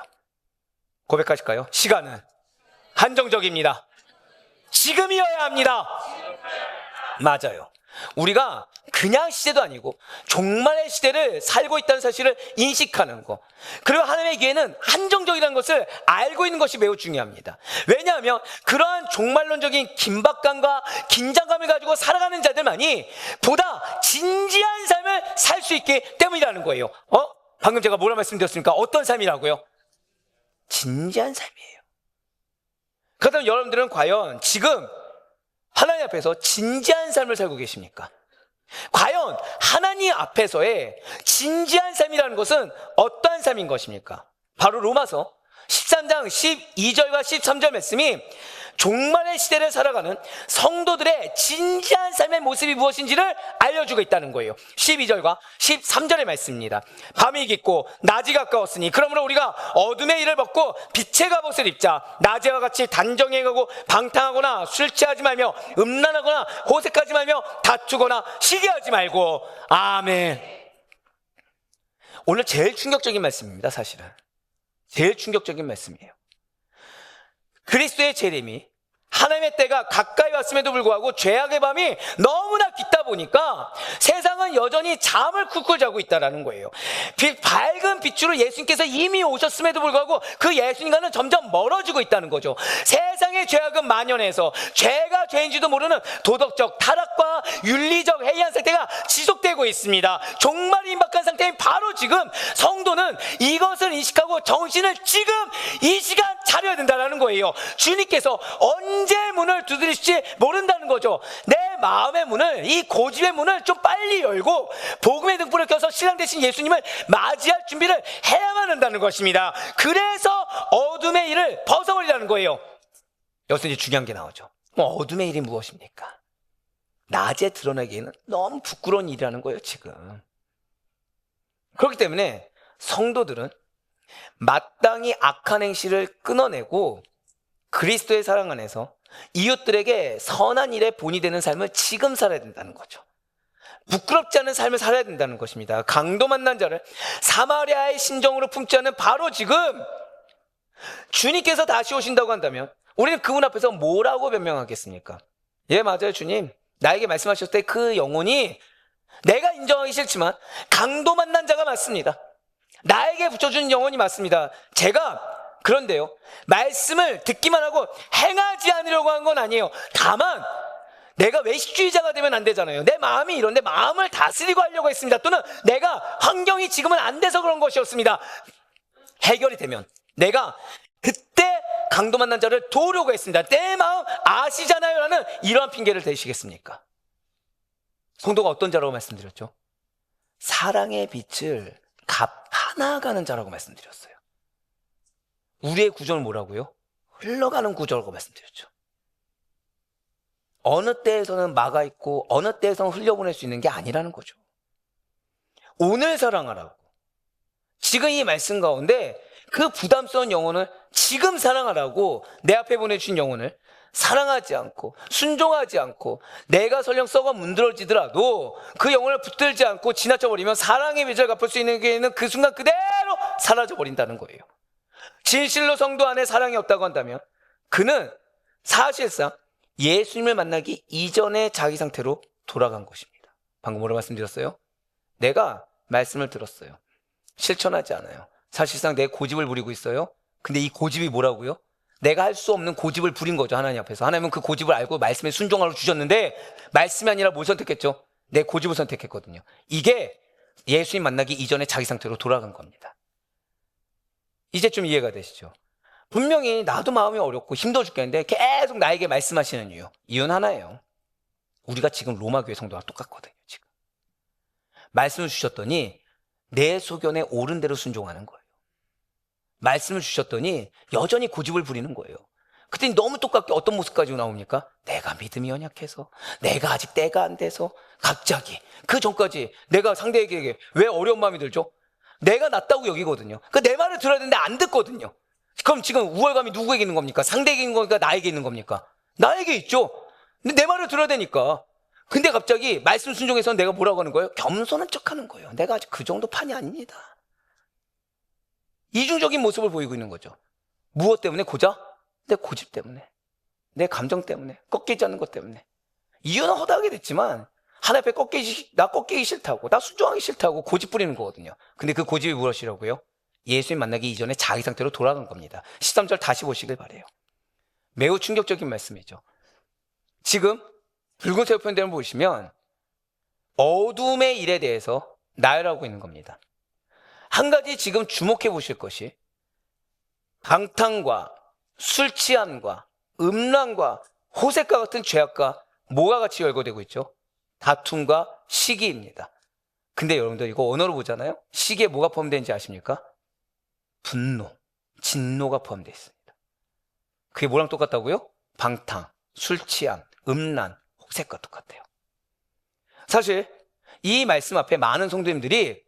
고백하실까요? 시간은 한정적입니다. 지금이어야 합니다. 맞아요. 우리가 그냥 시대도 아니고 종말의 시대를 살고 있다는 사실을 인식하는 거, 그리고 하나님의 기회는 한정적이라는 것을 알고 있는 것이 매우 중요합니다. 왜냐하면 그러한 종말론적인 긴박감과 긴장감을 가지고 살아가는 자들만이 보다 진지한 삶을 살 수 있기 때문이라는 거예요. 방금 제가 뭐라 말씀드렸습니까? 어떤 삶이라고요? 진지한 삶이에요. 그렇다면 여러분들은 과연 지금 하나님 앞에서 진지한 삶을 살고 계십니까? 과연 하나님 앞에서의 진지한 삶이라는 것은 어떠한 삶인 것입니까? 바로 로마서 13장 12절과 13절 말씀이 종말의 시대를 살아가는 성도들의 진지한 삶의 모습이 무엇인지를 알려주고 있다는 거예요. 12절과 13절의 말씀입니다. 밤이 깊고 낮이 가까웠으니 그러므로 우리가 어둠의 일을 벗고 빛의 갑옷을 입자. 낮에와 같이 단정히 행하고 방탕하거나 술 취하지 말며 음란하거나 호색하지 말며 다투거나 시기하지 말고. 아멘. 오늘 제일 충격적인 말씀입니다. 사실은 제일 충격적인 말씀이에요. 그리스도의 재림이, 하나님의 때가 가까이 왔음에도 불구하고 죄악의 밤이 너무나 깊다 보니까 세상은 여전히 잠을 쿨쿨 자고 있다는 거예요. 밝은 빛으로 예수님께서 이미 오셨음에도 불구하고 그 예수님과는 점점 멀어지고 있다는 거죠. 세상의 죄악은 만연해서 죄가 죄인지도 모르는 도덕적 타락과 윤리적 해이한 상태가 지속되고 있습니다. 종말이 임박한 상태인 바로 지금 성도는 이것을 인식하고 정신을 지금 이 시간 차려야 된다는 거예요. 주님께서 언제 문을 두드리실지 모른다는 거죠. 내 마음의 문을, 이 고집의 문을 좀 빨리 열고 복음의 등불을 켜서 신랑 되신 예수님을 맞이할 준비를 해야만 한다는 것입니다. 그래서 어둠의 일을 벗어버리라는 거예요. 여기서 이제 중요한 게 나오죠. 어둠의 일이 무엇입니까? 낮에 드러나기에는 너무 부끄러운 일이라는 거예요, 지금. 그렇기 때문에 성도들은 마땅히 악한 행실을 끊어내고 그리스도의 사랑 안에서 이웃들에게 선한 일에 본이 되는 삶을 지금 살아야 된다는 거죠. 부끄럽지 않은 삶을 살아야 된다는 것입니다. 강도 만난 자를 사마리아의 심정으로 품지 않는 바로 지금 주님께서 다시 오신다고 한다면 우리는 그분 앞에서 뭐라고 변명하겠습니까? 예, 맞아요, 주님. 나에게 말씀하셨을 때 그 영혼이 내가 인정하기 싫지만 강도 만난 자가 맞습니다. 나에게 붙여준 영혼이 맞습니다. 제가 그런데요, 말씀을 듣기만 하고 행하지 않으려고 한 건 아니에요. 다만 내가 외식주의자가 되면 안 되잖아요. 내 마음이 이런데 마음을 다스리고 하려고 했습니다. 또는 내가 환경이 지금은 안 돼서 그런 것이었습니다. 해결이 되면 내가 그때 강도 만난 자를 도우려고 했습니다. 내 마음 아시잖아요 라는 이러한 핑계를 대시겠습니까? 성도가 어떤 자라고 말씀드렸죠? 사랑의 빛을 갚아나가는 자라고 말씀드렸어요. 우리의 구조는 뭐라고요? 흘러가는 구조라고 말씀드렸죠. 어느 때에서는 막아 있고 어느 때에서는 흘려보낼 수 있는 게 아니라는 거죠. 오늘 사랑하라고, 지금 이 말씀 가운데 그 부담스러운 영혼을 지금 사랑하라고, 내 앞에 보내주신 영혼을 사랑하지 않고 순종하지 않고 내가 설령 썩어 문드러지더라도 그 영혼을 붙들지 않고 지나쳐버리면 사랑의 빚을 갚을 수 있는 게 있는 그 순간 그대로 사라져버린다는 거예요. 진실로 성도 안에 사랑이 없다고 한다면 그는 사실상 예수님을 만나기 이전의 자기 상태로 돌아간 것입니다. 방금 뭐라고 말씀드렸어요? 내가 말씀을 들었어요. 실천하지 않아요. 사실상 내 고집을 부리고 있어요. 근데 이 고집이 뭐라고요? 내가 할 수 없는 고집을 부린 거죠. 하나님 앞에서. 하나님은 그 고집을 알고 말씀에 순종하라고 주셨는데 말씀이 아니라 뭘 선택했죠? 내 고집을 선택했거든요. 이게 예수님 만나기 이전의 자기 상태로 돌아간 겁니다. 이제 좀 이해가 되시죠? 분명히 나도 마음이 어렵고 힘들어 죽겠는데 계속 나에게 말씀하시는 이유는 하나예요. 우리가 지금 로마교회 성도와 똑같거든요. 지금 말씀을 주셨더니 내 소견에 옳은 대로 순종하는 거예요. 말씀을 주셨더니 여전히 고집을 부리는 거예요. 그랬더니 너무 똑같게 어떤 모습 가지고 나옵니까? 내가 믿음이 연약해서, 내가 아직 때가 안 돼서. 갑자기 그 전까지 내가 상대에게 왜 어려운 마음이 들죠? 내가 낫다고 여기거든요. 내 말을 들어야 되는데 안 듣거든요. 그럼 지금 우월감이 누구에게 있는 겁니까? 상대에게 있는 겁니까? 나에게 있는 겁니까? 나에게 있죠. 근데 내 말을 들어야 되니까. 근데 갑자기 말씀 순종해서 내가 뭐라고 하는 거예요? 겸손한 척하는 거예요. 내가 아직 그 정도 판이 아닙니다. 이중적인 모습을 보이고 있는 거죠. 무엇 때문에? 고작 내 고집 때문에, 내 감정 때문에, 꺾이지 않는 것 때문에. 이유는 허다하게 됐지만 하나 앞에 나 꺾이기 싫다고, 나 순종하기 싫다고 고집 부리는 거거든요. 근데 그 고집이 무엇이라고요? 예수님 만나기 이전에 자기 상태로 돌아간 겁니다. 13절 다시 보시길 바라요. 매우 충격적인 말씀이죠. 지금 붉은색 표현대로 보시면 어둠의 일에 대해서 나열하고 있는 겁니다. 한 가지 지금 주목해 보실 것이 방탕과 술 취함과 음란과 호색과 같은 죄악과 뭐가 같이 열거되고 있죠? 다툼과 시기입니다. 근데 여러분들 이거 언어로 보잖아요. 시기에 뭐가 포함되는지 아십니까? 분노, 진노가 포함되어 있습니다. 그게 뭐랑 똑같다고요? 방탕, 술 취함, 음란, 호색과 똑같아요. 사실 이 말씀 앞에 많은 성도님들이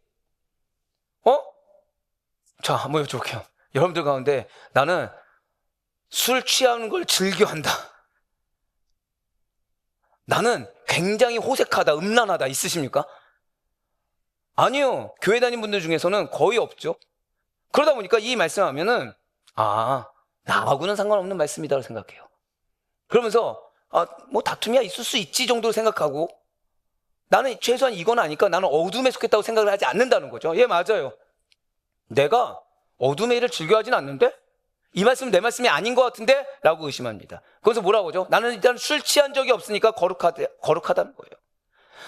자, 한번 여쭤볼게요. 여러분들 가운데 나는 술 취하는 걸 즐겨한다, 나는 굉장히 호색하다, 음란하다 있으십니까? 아니요. 교회 다니는 분들 중에서는 거의 없죠. 그러다 보니까 이 말씀하면은 나하고는 상관없는 말씀이다라고 생각해요. 그러면서 뭐 다툼이야 있을 수 있지 정도로 생각하고, 나는 최소한 이건 아니까 나는 어둠에 속했다고 생각을 하지 않는다는 거죠. 예, 맞아요. 내가 어둠의 일을 즐겨하진 않는데 이 말씀은 내 말씀이 아닌 것 같은데? 라고 의심합니다. 그래서 뭐라고 하죠? 나는 일단 술 취한 적이 없으니까 거룩하다는 거예요.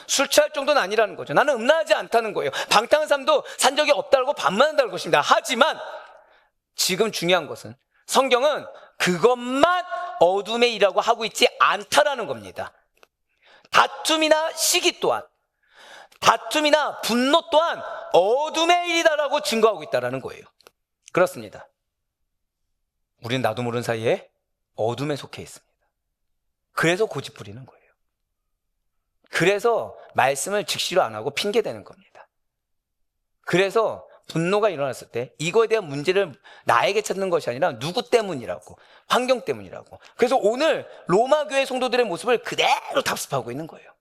술 취할 정도는 아니라는 거죠. 나는 음란하지 않다는 거예요. 방탕한 삶도 산 적이 없다고 반만한다는 것입니다. 하지만 지금 중요한 것은 성경은 그것만 어둠의 일이라고 하고 있지 않다라는 겁니다. 다툼이나 시기 또한, 다툼이나 분노 또한 어둠의 일이다라고 증거하고 있다는 거예요. 그렇습니다. 우리는 나도 모르는 사이에 어둠에 속해 있습니다. 그래서 고집 부리는 거예요. 그래서 말씀을 직시로 안 하고 핑계대는 겁니다. 그래서 분노가 일어났을 때 이거에 대한 문제를 나에게 찾는 것이 아니라 누구 때문이라고, 환경 때문이라고. 그래서 오늘 로마 교회 성도들의 모습을 그대로 답습하고 있는 거예요.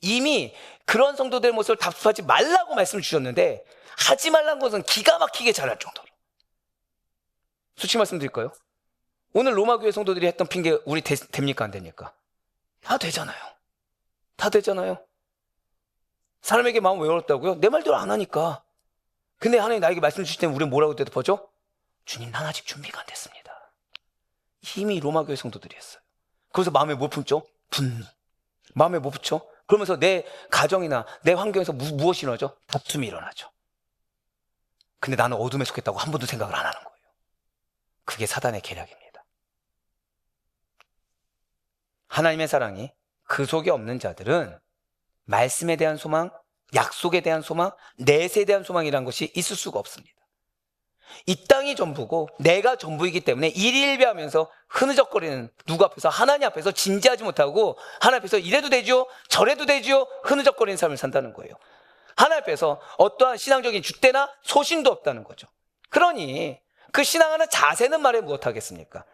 이미 그런 성도들의 모습을 답습하지 말라고 말씀을 주셨는데 하지 말라는 것은 기가 막히게 잘할 정도로. 솔직히 말씀드릴까요? 오늘 로마 교회 성도들이 했던 핑계 우리 됩니까 안 됩니까? 다 되잖아요. 다 되잖아요. 사람에게 마음 왜 어렵다고요? 내 말대로 안 하니까. 근데 하나님 나에게 말씀 주실 때는 우리는 뭐라고 대답하죠? 주님, 난 아직 준비가 안 됐습니다. 이미 로마 교회 성도들이 했어요. 그래서 마음에 못 품죠? 분노. 마음에 못 붙죠? 그러면서 내 가정이나 내 환경에서 무엇이 일어나죠? 다툼이 일어나죠. 근데 나는 어둠에 속했다고 한 번도 생각을 안 하는 거예요. 그게 사단의 계략입니다. 하나님의 사랑이 그 속에 없는 자들은 말씀에 대한 소망, 약속에 대한 소망, 넷에 대한 소망이라는 것이 있을 수가 없습니다. 이 땅이 전부고 내가 전부이기 때문에 일일비하면서 흐느적거리는 누구 앞에서, 하나님 앞에서 진지하지 못하고 하나님 앞에서 이래도 되죠, 저래도 되죠, 흐느적거리는 삶을 산다는 거예요. 하나님 앞에서 어떠한 신앙적인 줏대나 소신도 없다는 거죠. 그러니 그 신앙하는 자세는 말해 무엇하겠습니까?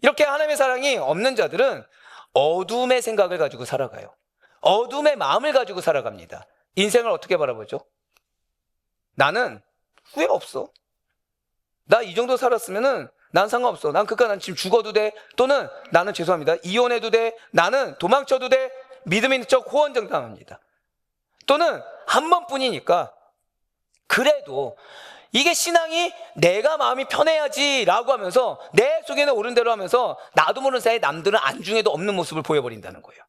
이렇게 하나님의 사랑이 없는 자들은 어둠의 생각을 가지고 살아가요. 어둠의 마음을 가지고 살아갑니다. 인생을 어떻게 바라보죠? 나는 후회 없어. 나 이 정도 살았으면은 난 상관없어. 난 지금 죽어도 돼. 또는 나는 죄송합니다, 이혼해도 돼. 나는 도망쳐도 돼. 믿음 있는 척 호언장담합니다. 또는 한 번뿐이니까 그래도 이게 신앙이 내가 마음이 편해야지라고 하면서 내 속에는 옳은 대로 하면서 나도 모르는 사이에 남들은 안중에도 없는 모습을 보여버린다는 거예요.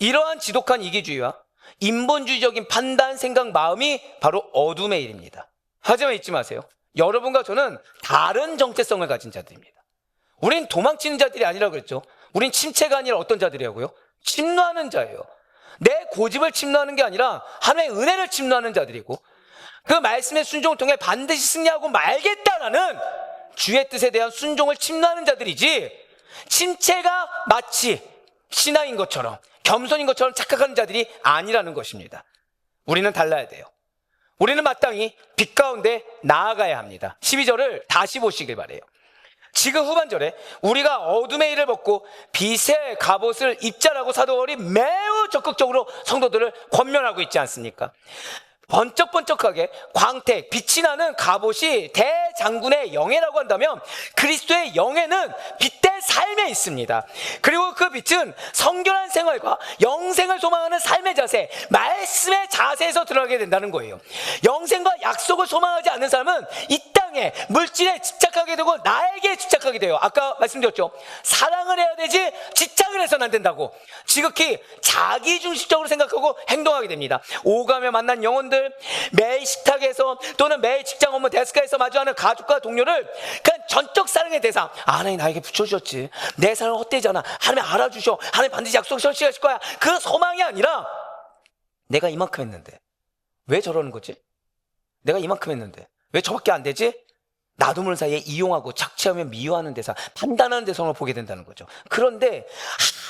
이러한 지독한 이기주의와 인본주의적인 판단, 생각, 마음이 바로 어둠의 일입니다. 하지만 잊지 마세요. 여러분과 저는 다른 정체성을 가진 자들입니다. 우린 도망치는 자들이 아니라고 그랬죠. 우린 침체가 아니라 어떤 자들이라고요? 침노하는 자예요. 내 고집을 침노하는 게 아니라 하나님의 은혜를 침노하는 자들이고, 그 말씀의 순종을 통해 반드시 승리하고 말겠다라는 주의 뜻에 대한 순종을 침노하는 자들이지, 침체가 마치 신앙인 것처럼 겸손인 것처럼 착각하는 자들이 아니라는 것입니다. 우리는 달라야 돼요. 우리는 마땅히 빛 가운데 나아가야 합니다. 12절을 다시 보시길 바라요. 지금 후반절에 우리가 어둠의 일을 벗고 빛의 갑옷을 입자라고 사도 바울이 매우 적극적으로 성도들을 권면하고 있지 않습니까? 번쩍번쩍하게 광택, 빛이 나는 갑옷이 대장군의 영예라고 한다면 그리스도의 영예는 빛된 삶에 있습니다. 그리고 그 빛은 성결한 생활과 영생을 소망하는 삶의 자세, 말씀의 자세에서 드러나게 된다는 거예요. 영생과 약속을 소망하지 않는 사람은 이 땅에 물질에 집착하게 되고 나에게 집착하게 돼요. 아까 말씀드렸죠. 사랑을 해야 되지 집착을 해서는 안 된다고. 지극히 자기중심적으로 생각하고 행동하게 됩니다. 오가며 만난 영혼들, 매일 식탁에서 또는 매일 직장 업무 데스크에서 마주하는 가족과 동료를 그냥 전적 사랑의 대상, 하나님 나에게 붙여주셨지, 내 사랑 헛되잖아, 하나님 알아주셔, 하나님 반드시 약속 실시하실 거야, 그 소망이 아니라 내가 이만큼 했는데 왜 저러는 거지? 내가 이만큼 했는데 왜 저밖에 안 되지? 나도 모르는 사이에 이용하고 착취하며 미워하는 대상, 판단하는 대상을 보게 된다는 거죠. 그런데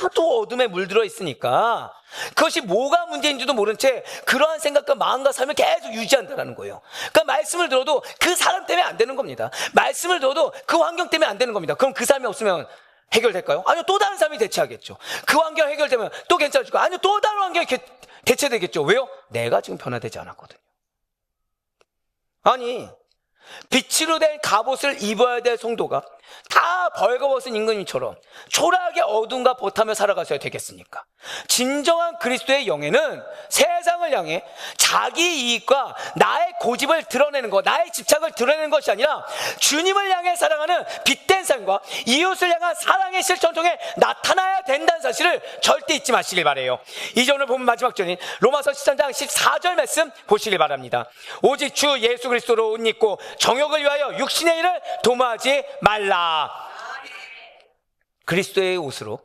하도 어둠에 물들어 있으니까 그것이 뭐가 문제인지도 모른 채 그러한 생각과 마음과 삶을 계속 유지한다는 거예요. 그러니까 말씀을 들어도 그 사람 때문에 안 되는 겁니다. 말씀을 들어도 그 환경 때문에 안 되는 겁니다. 그럼 그 삶이 없으면 해결될까요? 아니요, 또 다른 삶이 대체하겠죠. 그 환경 해결되면 또 괜찮아질까요? 아니요, 또 다른 환경이 대체되겠죠. 왜요? 내가 지금 변화되지 않았거든요. 아니, 빛으로 된 갑옷을 입어야 될 성도가 다 벌거벗은 임금님처럼 초라하게 어둠과 버타며 살아가셔야 되겠습니까? 진정한 그리스도의 영예는 세상을 향해 자기 이익과 나의 고집을 드러내는 것, 나의 집착을 드러내는 것이 아니라 주님을 향해 사랑하는 빛된 삶과 이웃을 향한 사랑의 실천 통해 나타나야 된다는 사실을 절대 잊지 마시길 바라요. 이제 오늘 보면 마지막 절인 로마서 13장 14절 말씀 보시길 바랍니다. 오직 주 예수 그리스도로 옷 입고 정욕을 위하여 육신의 일을 도모하지 말라. 그리스도의 옷으로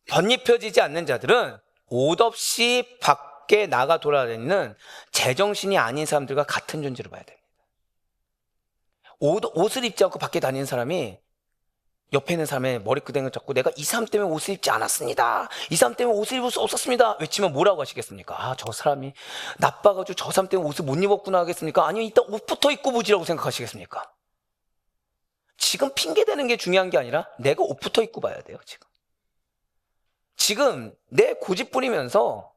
덧입혀지지 않는 자들은 옷 없이 밖에 나가 돌아다니는 제정신이 아닌 사람들과 같은 존재로 봐야 됩니다. 옷을 입지 않고 밖에 다니는 사람이 옆에 있는 사람의 머리끄댕이를 잡고 내가 이 사람 때문에 옷을 입지 않았습니다, 이 사람 때문에 옷을 입을 수 없었습니다 외치면 뭐라고 하시겠습니까? 아, 저 사람이 나빠가지고 저 사람 때문에 옷을 못 입었구나 하겠습니까? 아니면 이따 옷부터 입고 보지라고 생각하시겠습니까? 지금 핑계대는 게 중요한 게 아니라 내가 옷부터 입고 봐야 돼요. 지금 내 고집 부리면서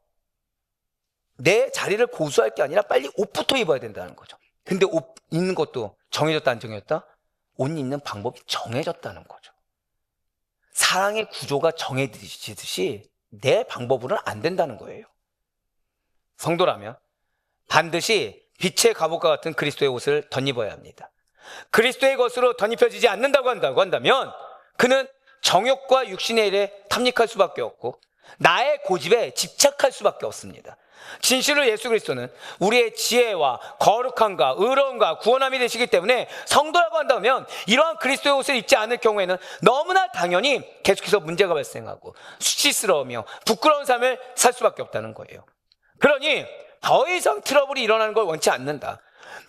내 자리를 고수할 게 아니라 빨리 옷부터 입어야 된다는 거죠. 근데 옷 입는 것도 정해졌다 안 정해졌다? 옷 입는 방법이 정해졌다는 거죠. 사랑의 구조가 정해지듯이 내 방법으로는 안 된다는 거예요. 성도라면 반드시 빛의 갑옷과 같은 그리스도의 옷을 덧입어야 합니다. 그리스도의 것으로 덧입혀지지 않는다고 한다면 그는 정욕과 육신의 일에 탐닉할 수밖에 없고 나의 고집에 집착할 수밖에 없습니다. 진실로 예수 그리스도는 우리의 지혜와 거룩함과 의로움과 구원함이 되시기 때문에 성도라고 한다면 이러한 그리스도의 옷을 입지 않을 경우에는 너무나 당연히 계속해서 문제가 발생하고 수치스러우며 부끄러운 삶을 살 수밖에 없다는 거예요. 그러니 더 이상 트러블이 일어나는 걸 원치 않는다.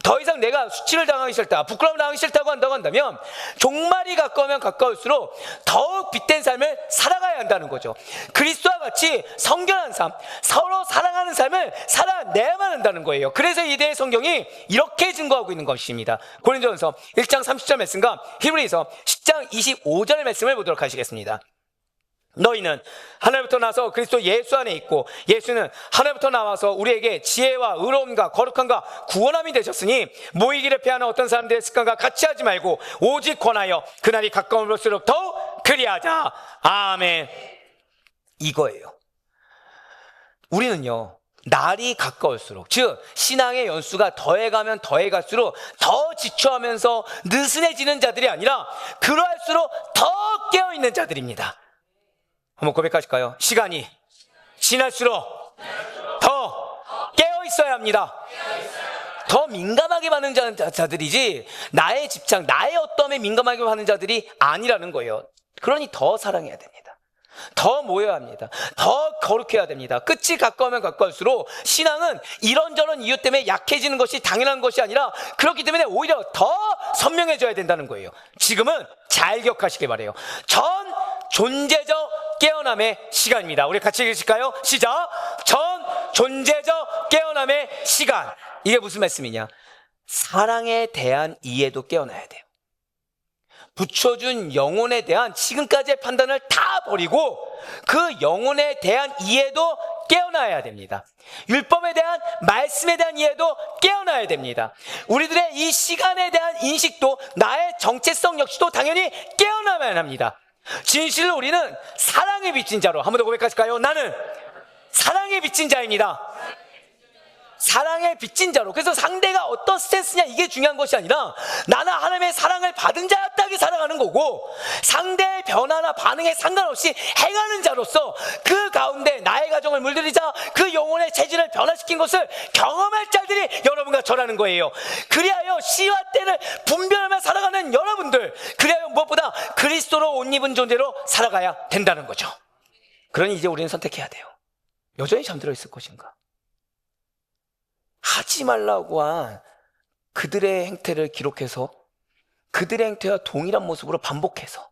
더 이상 내가 수치를 당하기 싫다, 부끄러움 당하기 싫다고 한다면 종말이 가까우면 가까울수록 더욱 빛된 삶을 살아가야 한다는 거죠. 그리스도와 같이 성결한 삶, 서로 사랑하는 삶을 살아내야만 한다는 거예요. 그래서 이대의 성경이 이렇게 증거하고 있는 것입니다. 고린도전서 1장 30절 말씀과 히브리서 10장 25절의 말씀을 보도록 하시겠습니다. 너희는 하늘부터 나서 그리스도 예수 안에 있고 예수는 하늘부터 나와서 우리에게 지혜와 의로움과 거룩함과 구원함이 되셨으니 모이기를 패하는 어떤 사람들의 습관과 같이 하지 말고 오직 권하여 그날이 가까울수록 더욱 그리하자. 아멘. 이거예요. 우리는요, 날이 가까울수록, 즉 신앙의 연수가 더해가면 더해갈수록 더 지쳐하면서 느슨해지는 자들이 아니라 그러할수록 더 깨어있는 자들입니다. 한번 고백하실까요? 시간이 지날수록 더 깨어 있어야 합니다. 더 민감하게 받는 자들이지 나의 집착, 나의 어떠함에 민감하게 받는 자들이 아니라는 거예요. 그러니 더 사랑해야 됩니다. 더 모여야 합니다. 더 거룩해야 됩니다. 끝이 가까우면 가까울수록 신앙은 이런저런 이유 때문에 약해지는 것이 당연한 것이 아니라 그렇기 때문에 오히려 더 선명해져야 된다는 거예요. 지금은 잘 기억하시길 바라요. 전 존재적 깨어남의 시간입니다. 우리 같이 읽으실까요? 시작. 전 존재적 깨어남의 시간. 이게 무슨 말씀이냐? 사랑에 대한 이해도 깨어나야 돼요. 붙여준 영혼에 대한 지금까지의 판단을 다 버리고 그 영혼에 대한 이해도 깨어나야 됩니다. 율법에 대한 말씀에 대한 이해도 깨어나야 됩니다. 우리들의 이 시간에 대한 인식도 나의 정체성 역시도 당연히 깨어나야만 합니다. 진실로 우리는 사랑에 비친 자로, 한 번 더 고백하실까요? 나는 사랑에 비친 자입니다. 사랑에 비친 자로. 그래서 상대가 어떤 스탠스냐 이게 중요한 것이 아니라 나는 하나님의 사랑을 받은 자답게 살아가는 거고 상대의 변화나 반응에 상관없이 행하는 자로서 그 가운데 나의 가정을 물들이자 그 영혼의 체질을 변화시킨 것을 경험할 자들이 여러분과 저라는 거예요. 그리하여 시와 때를 분별하며 살아가는 여러분들, 그리하여 무엇보다 그리스도로 옷 입은 존재로 살아가야 된다는 거죠. 그러니 이제 우리는 선택해야 돼요. 여전히 잠들어 있을 것인가? 하지 말라고 한 그들의 행태를 기록해서 그들의 행태와 동일한 모습으로 반복해서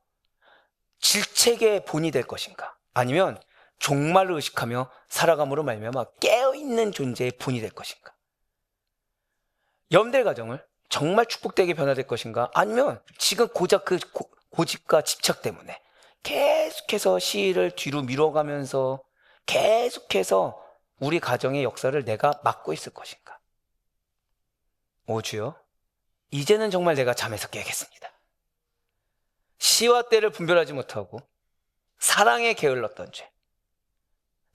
질책의 본이 될 것인가? 아니면 종말을 의식하며 살아감으로 말미암아 깨어있는 존재의 본이 될 것인가? 여러분들의 가정을 정말 축복되게 변화될 것인가? 아니면 지금 고작 그 고집과 집착 때문에 계속해서 시를 뒤로 미뤄가면서 계속해서 우리 가정의 역사를 내가 막고 있을 것인가? 오 주여, 이제는 정말 내가 잠에서 깨겠습니다. 시와 때를 분별하지 못하고 사랑에 게을렀던 죄,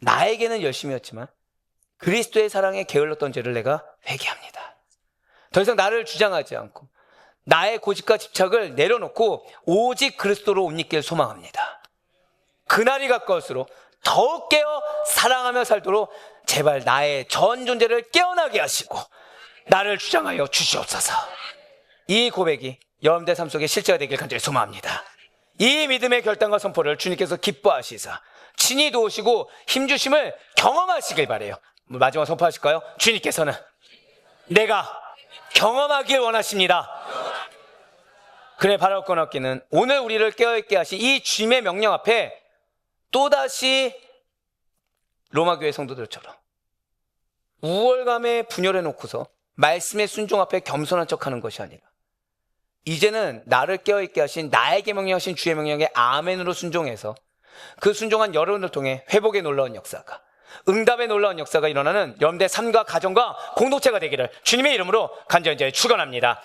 나에게는 열심이었지만 그리스도의 사랑에 게을렀던 죄를 내가 회개합니다. 더 이상 나를 주장하지 않고 나의 고집과 집착을 내려놓고 오직 그리스도로 옷 입기를 소망합니다. 그날이 가까울수록 더욱 깨어 사랑하며 살도록 제발 나의 전 존재를 깨어나게 하시고 나를 주장하여 주시옵소서. 이 고백이 여러분들 삶 속에 실제가 되길 간절히 소망합니다. 이 믿음의 결단과 선포를 주님께서 기뻐하시사 친히 도우시고 힘주심을 경험하시길 바라요. 마지막 선포하실까요? 주님께서는 내가 경험하길 원하십니다. 그래 바라올 건 없기는 오늘 우리를 깨어있게 하신 이 주님의 명령 앞에 또다시 로마교회 성도들처럼 우월감에 분열해 놓고서 말씀의 순종 앞에 겸손한 척하는 것이 아니라 이제는 나를 깨어있게 하신 나에게 명령하신 주의 명령에 아멘으로 순종해서 그 순종한 여러분을 통해 회복의 놀라운 역사가, 응답의 놀라운 역사가 일어나는 여러분들의 삶과 가정과 공동체가 되기를 주님의 이름으로 간절히 축원합니다.